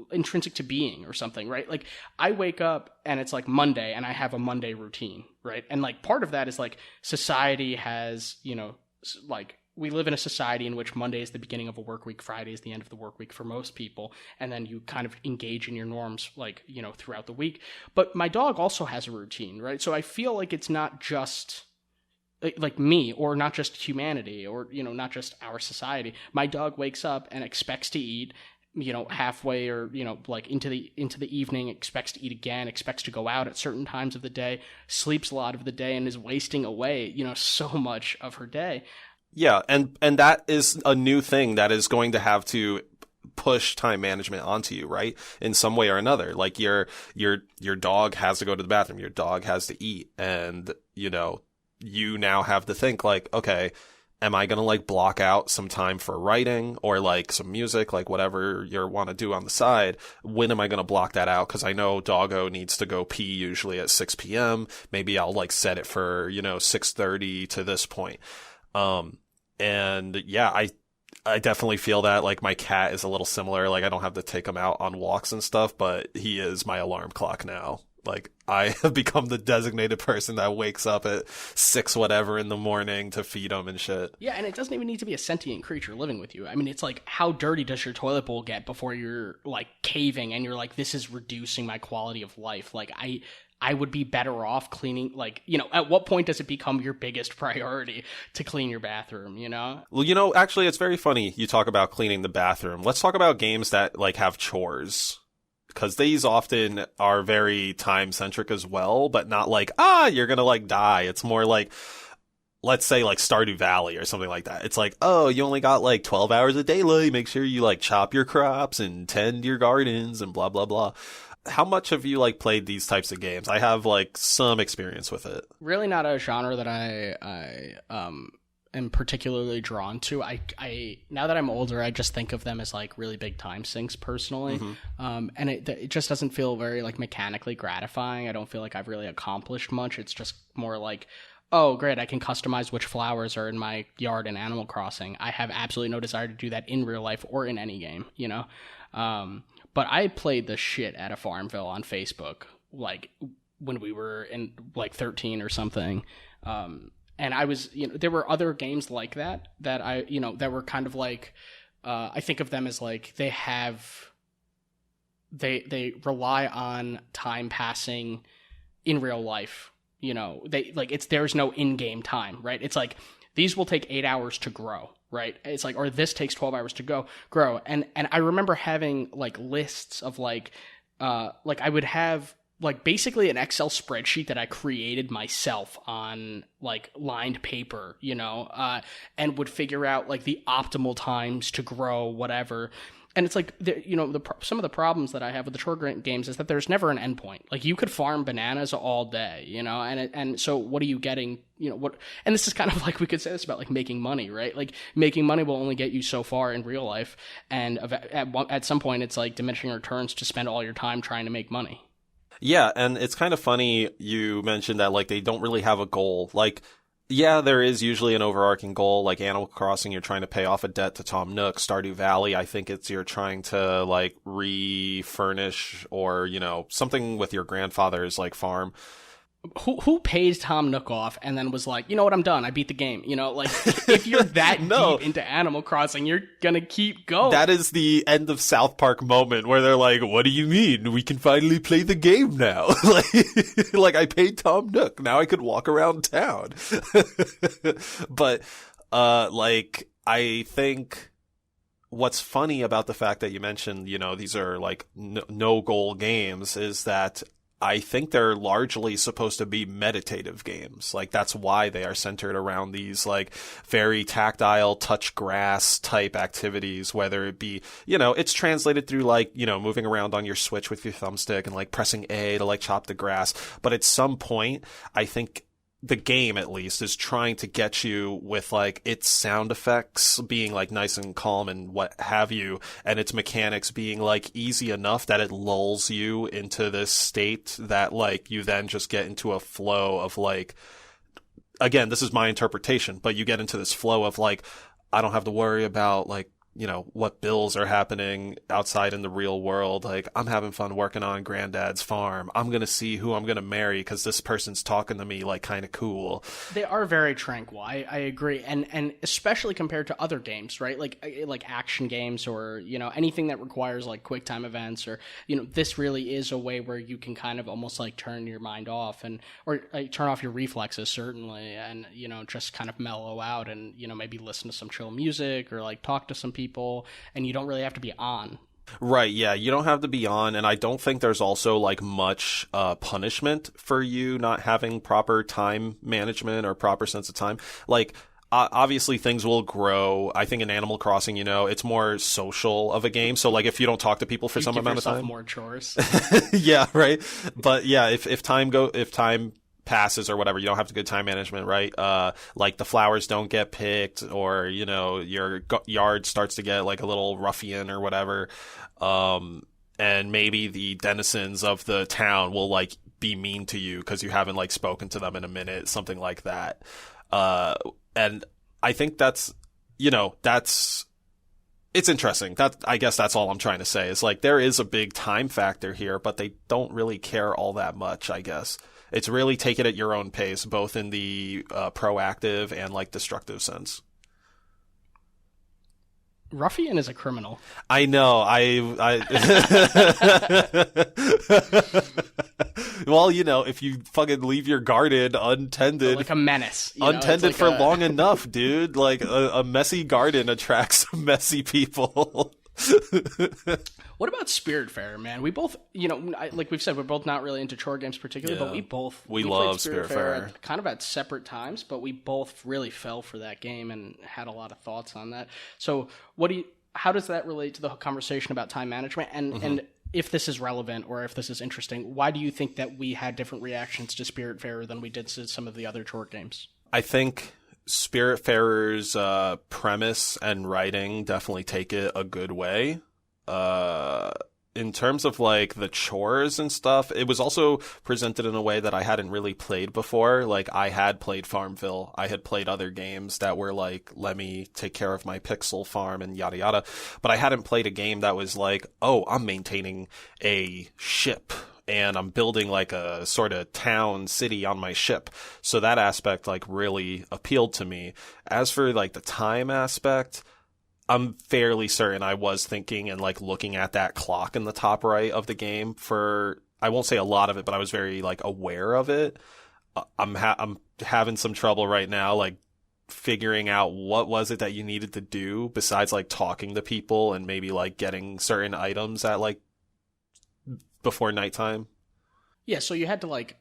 to being or something, right? Like I wake up and it's like Monday and I have a Monday routine, right? And like part of that is like society has, you know, like we live in a society in which Monday is the beginning of a work week, Friday is the end of the work week for most people, and then you kind of engage in your norms, like, you know, throughout the week. But my dog also has a routine, right? So I feel like it's not just like me, or not just humanity, or, you know, not just our society. My dog wakes up and expects to eat, you know, halfway, or, you know, like into the evening, expects to eat again, expects to go out at certain times of the day, sleeps a lot of the day, and is wasting away, you know, so much of her day. Yeah, and that is a new thing that is going to have to push time management onto you, right? In some way or another. Like your dog has to go to the bathroom, your dog has to eat, and, you know, you now have to think like, okay, am I going to like block out some time for writing or like some music, like whatever you want to do on the side? When am I going to block that out? Because I know Doggo needs to go pee usually at 6 p.m. Maybe I'll like set it for, you know, 6:30 to this point. And yeah, I definitely feel that. Like my cat is a little similar. Like I don't have to take him out on walks and stuff, but he is my alarm clock now. Like I have become the designated person that wakes up at 6 whatever in the morning to feed him and shit. Yeah, and it doesn't even need to be a sentient creature living with you. I mean, it's like, how dirty does your toilet bowl get before you're like caving and you're like, this is reducing my quality of life? Like I would be better off cleaning, like, you know, at what point does it become your biggest priority to clean your bathroom, you know? Well, you know, actually, it's very funny you talk about cleaning the bathroom. Let's talk about games that like have chores. Because these often are very time-centric as well, but not like, you're gonna, like, die. It's more like, let's say, like, Stardew Valley or something like that. It's like, oh, you only got, like, 12 hours of daylight. Make sure you, like, chop your crops and tend your gardens and blah, blah, blah. How much have you, like, played these types of games? I have, like, some experience with it. Really not a genre that I am particularly drawn to. I now that I'm older, I just think of them as like really big time sinks personally. Mm-hmm. And it just doesn't feel very like mechanically gratifying. I don't feel like I've really accomplished much. It's just more like, oh great, I can customize which flowers are in my yard in Animal Crossing. I have absolutely no desire to do that in real life or in any game, you know? But I played the shit out of Farmville on Facebook, like when we were in like 13 or something. And I was, you know, there were other games like that I, you know, that were kind of like, I think of them as like, they rely on time passing in real life, you know, there's no in-game time, right? It's like, these will take 8 hours to grow, right? It's like, or this takes 12 hours to grow. And I remember having like lists of like I would have like basically an Excel spreadsheet that I created myself on like lined paper, you know, and would figure out like the optimal times to grow whatever. And it's like, you know, some of the problems that I have with the chore games is that there's never an endpoint. Like you could farm bananas all day, you know, and so what are you getting, you know, what? And this is kind of like, we could say this about like making money, right? Like making money will only get you so far in real life, and at some point it's like diminishing returns to spend all your time trying to make money. Yeah, and it's kind of funny you mentioned that, like, they don't really have a goal. Like, yeah, there is usually an overarching goal, like Animal Crossing, you're trying to pay off a debt to Tom Nook. Stardew Valley, I think it's you're trying to, like, refurnish or, you know, something with your grandfather's, like, farm. who pays Tom Nook off and then was like, you know what, I'm done. I beat the game. You know, like if you're that deep into Animal Crossing, you're gonna keep going. That is the end of South Park moment where they're like, "What do you mean? We can finally play the game now?" like I paid Tom Nook. Now I could walk around town. But like I think what's funny about the fact that you mentioned, you know, these are like no goal games is that I think they're largely supposed to be meditative games. Like that's why they are centered around these like very tactile touch grass type activities, whether it be, you know, it's translated through like, you know, moving around on your Switch with your thumbstick and like pressing A to like chop the grass. But at some point, I think the game at least is trying to get you with like its sound effects being like nice and calm and what have you, and its mechanics being like easy enough that it lulls you into this state that like you then just get into a flow of like, again, this is my interpretation, but you get into this flow of like, I don't have to worry about like, you know, what bills are happening outside in the real world. Like, I'm having fun working on granddad's farm. I'm going to see who I'm going to marry because this person's talking to me like kind of cool. They are very tranquil. I agree. And especially compared to other games, right? Like action games or, you know, anything that requires like quick time events or, you know, this really is a way where you can kind of almost like turn your mind off or like, turn off your reflexes, certainly. And, you know, just kind of mellow out and, you know, maybe listen to some chill music or like talk to some people, and you don't really have to be on. Right, yeah, you don't have to be on, and I don't think there's also like much punishment for you not having proper time management or proper sense of time. Like, obviously things will grow. I think in Animal Crossing, you know, it's more social of a game. So like if you don't talk to people for some amount of time, more chores. Yeah, right. But yeah, if time passes or whatever, you don't have to good time management, right? Like the flowers don't get picked, or you know your yard starts to get like a little ruffian or whatever, and maybe the denizens of the town will like be mean to you because you haven't like spoken to them in a minute, something like that. And I think that's, you know, it's interesting. I guess that's all I'm trying to say. Is like there is a big time factor here, but they don't really care all that much, I guess. It's really take it at your own pace, both in the proactive and like destructive sense. Ruffian is a criminal. I know. Well, you know, if you fucking leave your garden untended, like a menace, untended like for long enough, dude, like a messy garden attracts messy people. What about Spiritfarer, man? We both, you know, like we've said, we're both not really into chore games particularly, but we love Spiritfarer kind of at separate times, but we both really fell for that game and had a lot of thoughts on that. So how does that relate to the conversation about time management? And if this is relevant or if this is interesting, why do you think that we had different reactions to Spiritfarer than we did to some of the other chore games? I think Spiritfarer's premise and writing definitely take it a good way. In terms of like the chores and stuff, it was also presented in a way that I hadn't really played before. Like I had played Farmville. I had played other games that were like, let me take care of my pixel farm and yada yada. But I hadn't played a game that was like, oh, I'm maintaining a ship and I'm building like a sort of town city on my ship. So that aspect like really appealed to me. As for like the time aspect, I'm fairly certain I was thinking and like looking at that clock in the top right of the game for, I won't say a lot of it, but I was very like aware of it. I'm having some trouble right now, like figuring out what was it that you needed to do besides like talking to people and maybe like getting certain items at like before nighttime. Yeah, so you had to like,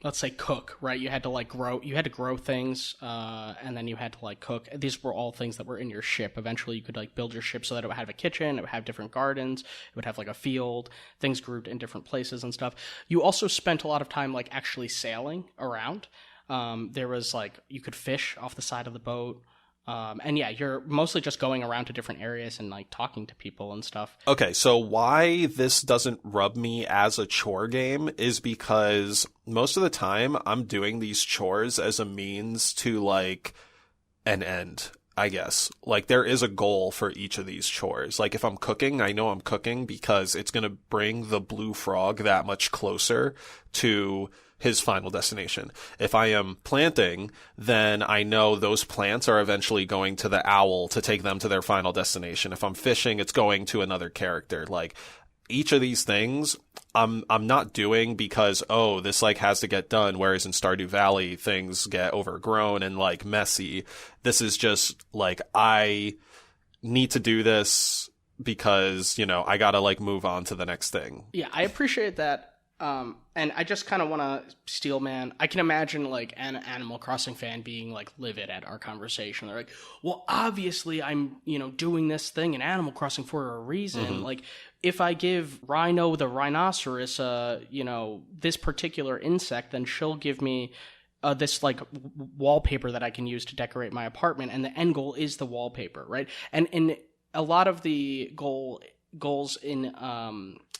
let's say cook, right? You had to grow things, and then you had to like cook. These were all things that were in your ship. Eventually you could like build your ship so that it would have a kitchen, it would have different gardens, it would have like a field, things grew in different places and stuff. You also spent a lot of time like actually sailing around. There was like, you could fish off the side of the boat. And yeah, you're mostly just going around to different areas and like talking to people and stuff. Okay, so why this doesn't rub me as a chore game is because most of the time I'm doing these chores as a means to like an end. I guess. Like, there is a goal for each of these chores. Like, if I'm cooking, I know I'm cooking because it's going to bring the blue frog that much closer to his final destination. If I am planting, then I know those plants are eventually going to the owl to take them to their final destination. If I'm fishing, it's going to another character. Like, each of these things I'm not doing because, oh, this like has to get done, whereas in Stardew Valley things get overgrown and like messy. This is just like, I need to do this because, you know, I gotta like move on to the next thing. Yeah, I appreciate that. And I just kind of want to steal, man. I can imagine like an Animal Crossing fan being like livid at our conversation. They're like, well, obviously I'm, you know, doing this thing in Animal Crossing for a reason. Mm-hmm. Like, if I give Rhino the rhinoceros, you know, this particular insect, then she'll give me this like wallpaper that I can use to decorate my apartment. And the end goal is the wallpaper, right? And a lot of the goals in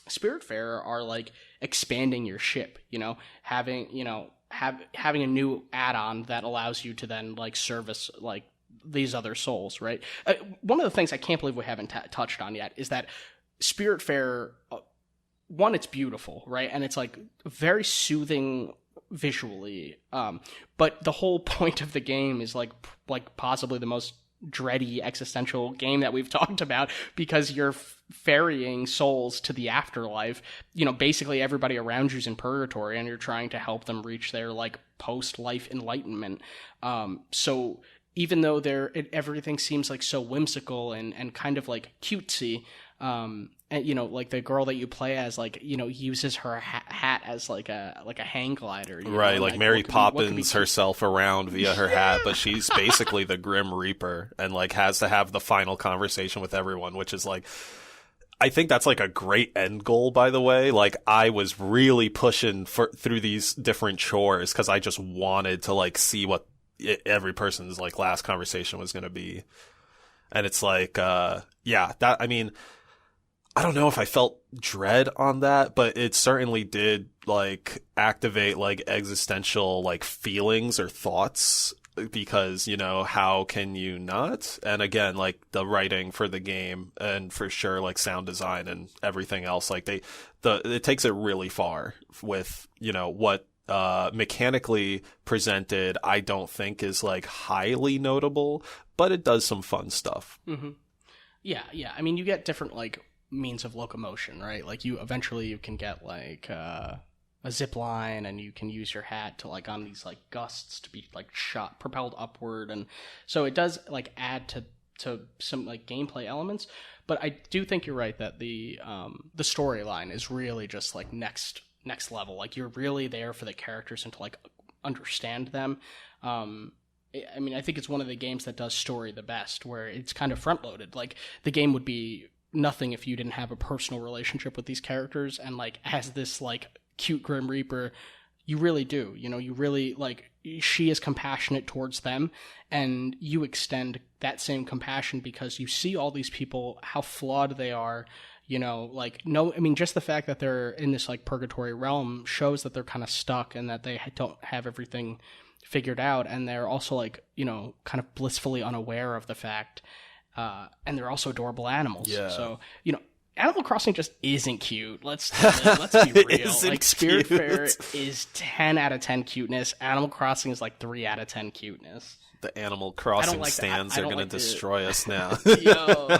Spiritfarer are like expanding your ship, you know, having a new add-on that allows you to then like service like these other souls, right? One of the things I can't believe we haven't touched on yet is that Spiritfarer, one, it's beautiful, right? And it's like very soothing visually. But the whole point of the game is like possibly the most dready existential game that we've talked about, because you're ferrying souls to the afterlife. You know, basically everybody around you's in purgatory and you're trying to help them reach their like post-life enlightenment. So even though everything seems like so whimsical and kind of like cutesy, and you know, like the girl that you play as, like, you know, uses her hat as like a hang glider, you right? know? Like Mary Poppins herself around via her hat, but she's basically the Grim Reaper and like has to have the final conversation with everyone, which is like, I think that's like a great end goal, by the way. Like, I was really pushing through these different chores because I just wanted to like see what every person's like last conversation was going to be. And it's like, yeah, that, I mean, I don't know if I felt dread on that, but it certainly did like activate like existential like feelings or thoughts, because, you know, how can you not? And again, like the writing for the game and for sure like sound design and everything else, like it takes it really far with, you know, what mechanically presented I don't think is like highly notable, but it does some fun stuff. Mm-hmm. Yeah. I mean, you get different like means of locomotion, right? Like you can get like a zip line, and you can use your hat to like on these like gusts to be like propelled upward, and so it does like add to some like gameplay elements. But I do think you're right that the storyline is really just like next level. Like, you're really there for the characters and to like understand them. I mean, I think it's one of the games that does story the best, where it's kind of front loaded. Like, the game would be nothing if you didn't have a personal relationship with these characters, and like as this like cute Grim Reaper, you really do, you know, you really like, she is compassionate towards them, and you extend that same compassion because you see all these people, how flawed they are, you know, like, no, I mean, just the fact that they're in this like purgatory realm shows that they're kind of stuck and that they don't have everything figured out, and they're also like, you know, kind of blissfully unaware of the fact. And they're also adorable animals. Yeah. So, you know, Animal Crossing just isn't cute. Let's be real. Like, Spiritfarer is 10 out of 10 cuteness. Animal Crossing is like 3 out of 10 cuteness. The Animal Crossing stands are going to destroy us now. Yo.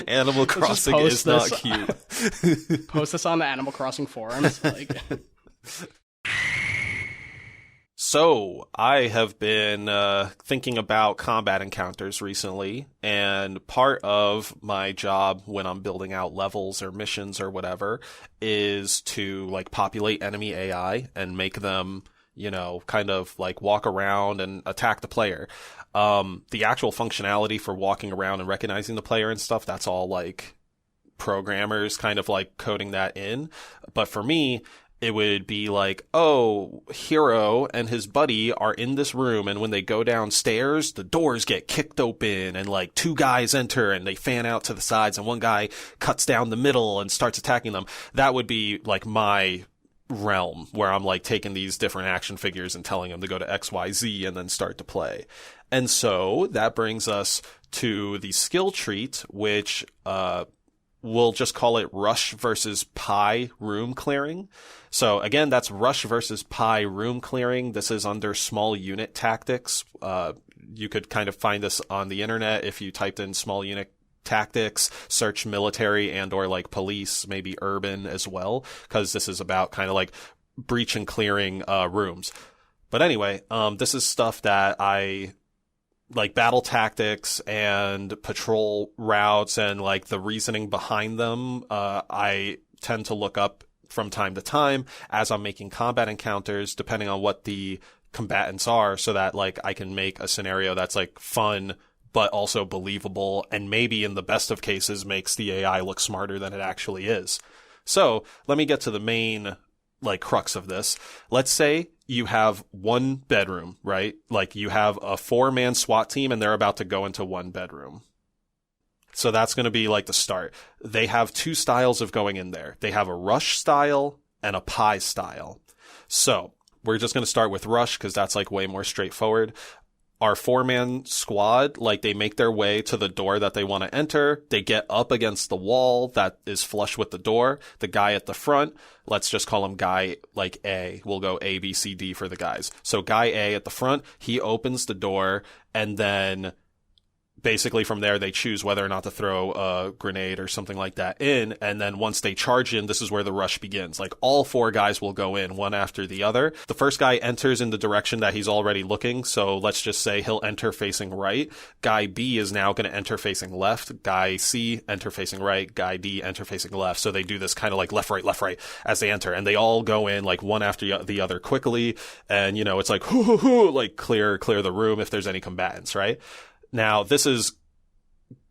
Animal Crossing is not cute. Post this on the Animal Crossing forums. Like... So, I have been thinking about combat encounters recently, and part of my job when I'm building out levels or missions or whatever is to like populate enemy AI and make them, you know, kind of like walk around and attack the player. The actual functionality for walking around and recognizing the player and stuff, that's all like programmers kind of like coding that in. But for me, it would be like, oh, Hero and his buddy are in this room, and when they go downstairs, the doors get kicked open, and like 2 guys enter, and they fan out to the sides, and one guy cuts down the middle and starts attacking them. That would be like my realm where I'm like taking these different action figures and telling them to go to XYZ and then start to play. And so that brings us to the skill treat, which we'll just call it rush versus pie room clearing. So again, that's rush versus pie room clearing. This is under small unit tactics. You could kind of find this on the internet if you typed in small unit tactics, search military and or like police, maybe urban as well, because this is about kind of like breach and clearing rooms. But anyway, this is stuff that I like, battle tactics and patrol routes and like the reasoning behind them. I tend to look up from time to time as I'm making combat encounters, depending on what the combatants are, so that like I can make a scenario that's like fun but also believable, and maybe in the best of cases makes the AI look smarter than it actually is. So let me get to the main like crux of this. Let's say you have one bedroom, right? Like you have a 4-man SWAT team and they're about to go into one bedroom. So that's going to be like the start. They have 2 styles of going in there. They have a rush style and a pie style. So we're just going to start with rush because that's like way more straightforward. Our 4-man squad, like they make their way to the door that they want to enter. They get up against the wall that is flush with the door. The guy at the front, let's just call him guy like A. We'll go A, B, C, D for the guys. So guy A at the front, he opens the door, and then basically from there, they choose whether or not to throw a grenade or something like that in. And then once they charge in, this is where the rush begins. Like all 4 guys will go in one after the other. The first guy enters in the direction that he's already looking. So let's just say he'll enter facing right. Guy B is now going to enter facing left. Guy C enter facing right. Guy D enter facing left. So they do this kind of like left, right as they enter. And they all go in like one after the other quickly. And, you know, it's like, like clear the room if there's any combatants, right? Now, this is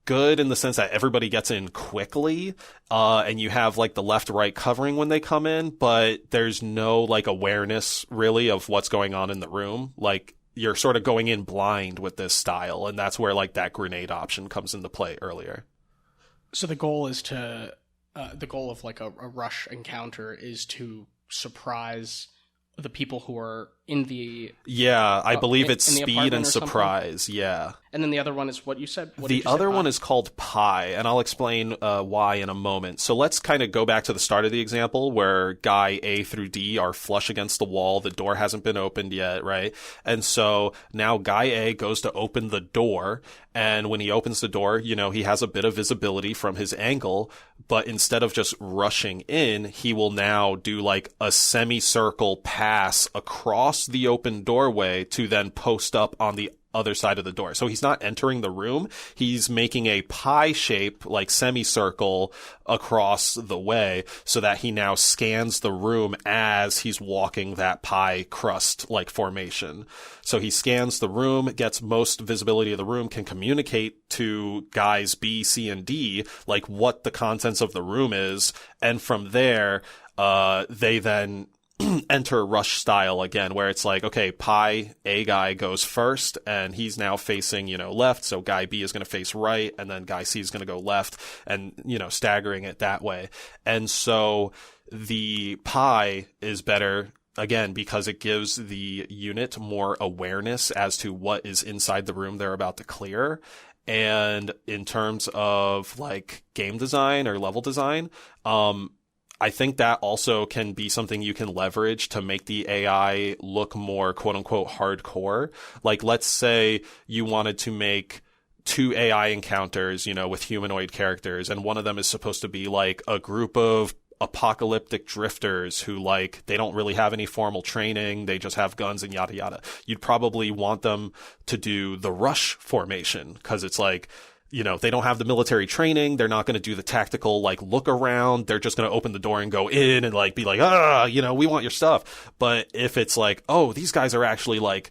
good in the sense that everybody gets in quickly, and you have like the left-right covering when they come in, but there's no like awareness really of what's going on in the room. Like you're sort of going in blind with this style, and that's where like that grenade option comes into play earlier. So the goal is to, the goal of like a rush encounter is to surprise the people who are in the... Yeah, I believe it's speed and surprise, yeah. And then the other one is what you said? The other one is called pie, and I'll explain why in a moment. So let's kind of go back to the start of the example where guy A through D are flush against the wall. The door hasn't been opened yet, right? And so now guy A goes to open the door, and when he opens the door, you know, he has a bit of visibility from his angle, but instead of just rushing in, he will now do like a semicircle pass across the open doorway to then post up on the other side of the door. So he's not entering the room. He's making a pie shape, like semicircle across the way so that he now scans the room as he's walking that pie crust like formation. So he scans the room, gets most visibility of the room, can communicate to guys B, C, and D, like what the contents of the room is. And from there, they then enter rush style again, where it's like, okay, pie A guy goes first and he's now facing, you know, left. So guy B is going to face right. And then guy C is going to go left, and, you know, staggering it that way. And so the pie is better again, because it gives the unit more awareness as to what is inside the room they're about to clear. And in terms of like game design or level design, I think that also can be something you can leverage to make the AI look more quote unquote hardcore. Like, let's say you wanted to make 2 AI encounters, you know, with humanoid characters, and one of them is supposed to be like a group of apocalyptic drifters who, like, they don't really have any formal training, they just have guns and yada yada. You'd probably want them to do the rush formation, because it's like, you know, they don't have the military training. They're not going to do the tactical, like, look around. They're just going to open the door and go in and, like, be like, you know, we want your stuff. But if it's like, oh, these guys are actually, like,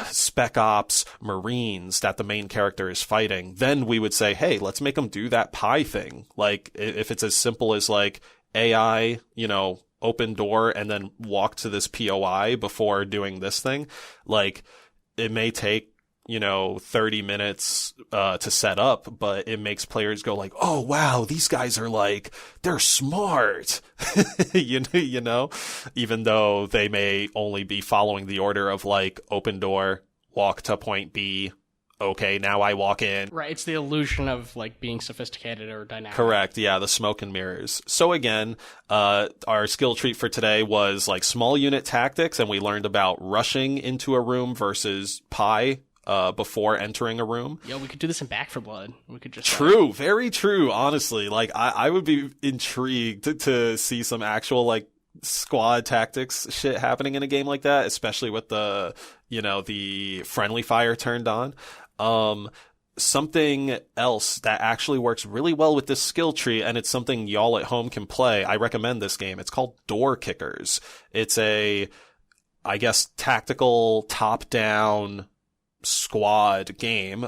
spec ops Marines that the main character is fighting, then we would say, hey, let's make them do that pie thing. Like, if it's as simple as, like, AI, you know, open door and then walk to this POI before doing this thing, like, it may take 30 minutes to set up, but it makes players go like, oh wow, these guys are like, they're smart. you know, even though they may only be following the order of like open door, walk to point B. Okay, now I walk in. Right, it's the illusion of like being sophisticated or dynamic. Correct, yeah, the smoke and mirrors. So again, our skill treat for today was like small unit tactics, and we learned about rushing into a room versus pie before entering a room. Yeah, we could do this in Back 4 Blood. We could just True, very true, honestly. Like, I would be intrigued to see some actual like squad tactics shit happening in a game like that, especially with the friendly fire turned on. Something else that actually works really well with this skill tree, and it's something y'all at home can play. I recommend this game. It's called Door Kickers. It's a, I guess, tactical top-down squad game.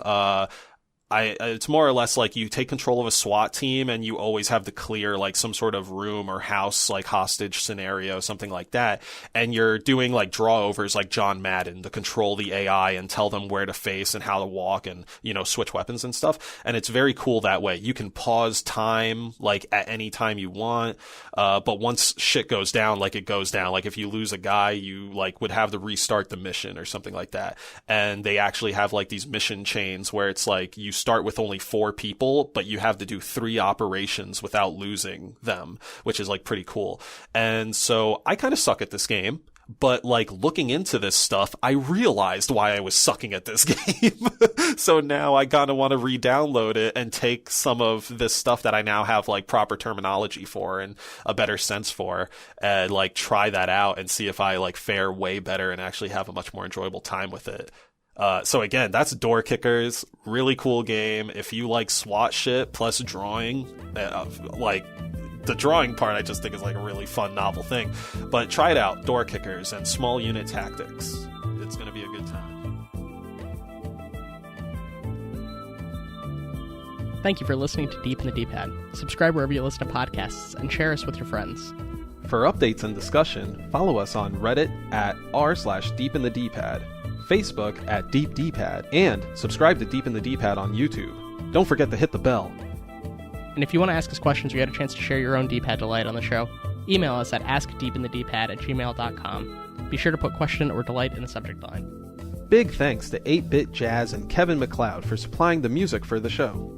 It's more or less like you take control of a SWAT team and you always have to clear like some sort of room or house, like hostage scenario, something like that. And you're doing like draw overs like John Madden to control the AI and tell them where to face and how to walk and, switch weapons and stuff. And it's very cool that way. You can pause time like at any time you want. But once shit goes down, like it goes down. Like if you lose a guy, you like would have to restart the mission or something like that. And they actually have like these mission chains where it's like you start with only 4 people, but you have to do 3 operations without losing them, which is like pretty cool. And so I kind of suck at this game, but like looking into this stuff, I realized why I was sucking at this game. So now I kind of want to re-download it and take some of this stuff that I now have like proper terminology for and a better sense for, and like try that out and see if I like fare way better and actually have a much more enjoyable time with it. So again, that's Door Kickers. Really cool game. If you like SWAT shit plus drawing, like the drawing part I just think is like a really fun, novel thing. But try it out, Door Kickers and small unit tactics. It's going to be a good time. Thank you for listening to Deep in the D-Pad. Subscribe wherever you listen to podcasts and share us with your friends. For updates and discussion, follow us on Reddit at r/deepinthedpad. Facebook at Deep D-Pad, and subscribe to Deep in the D-Pad on YouTube. Don't forget to hit the bell. And if you want to ask us questions or get a chance to share your own D-Pad Delight on the show, email us at askdeepinthedpad@gmail.com. Be sure to put question or delight in the subject line. Big thanks to 8-Bit Jazz and Kevin MacLeod for supplying the music for the show.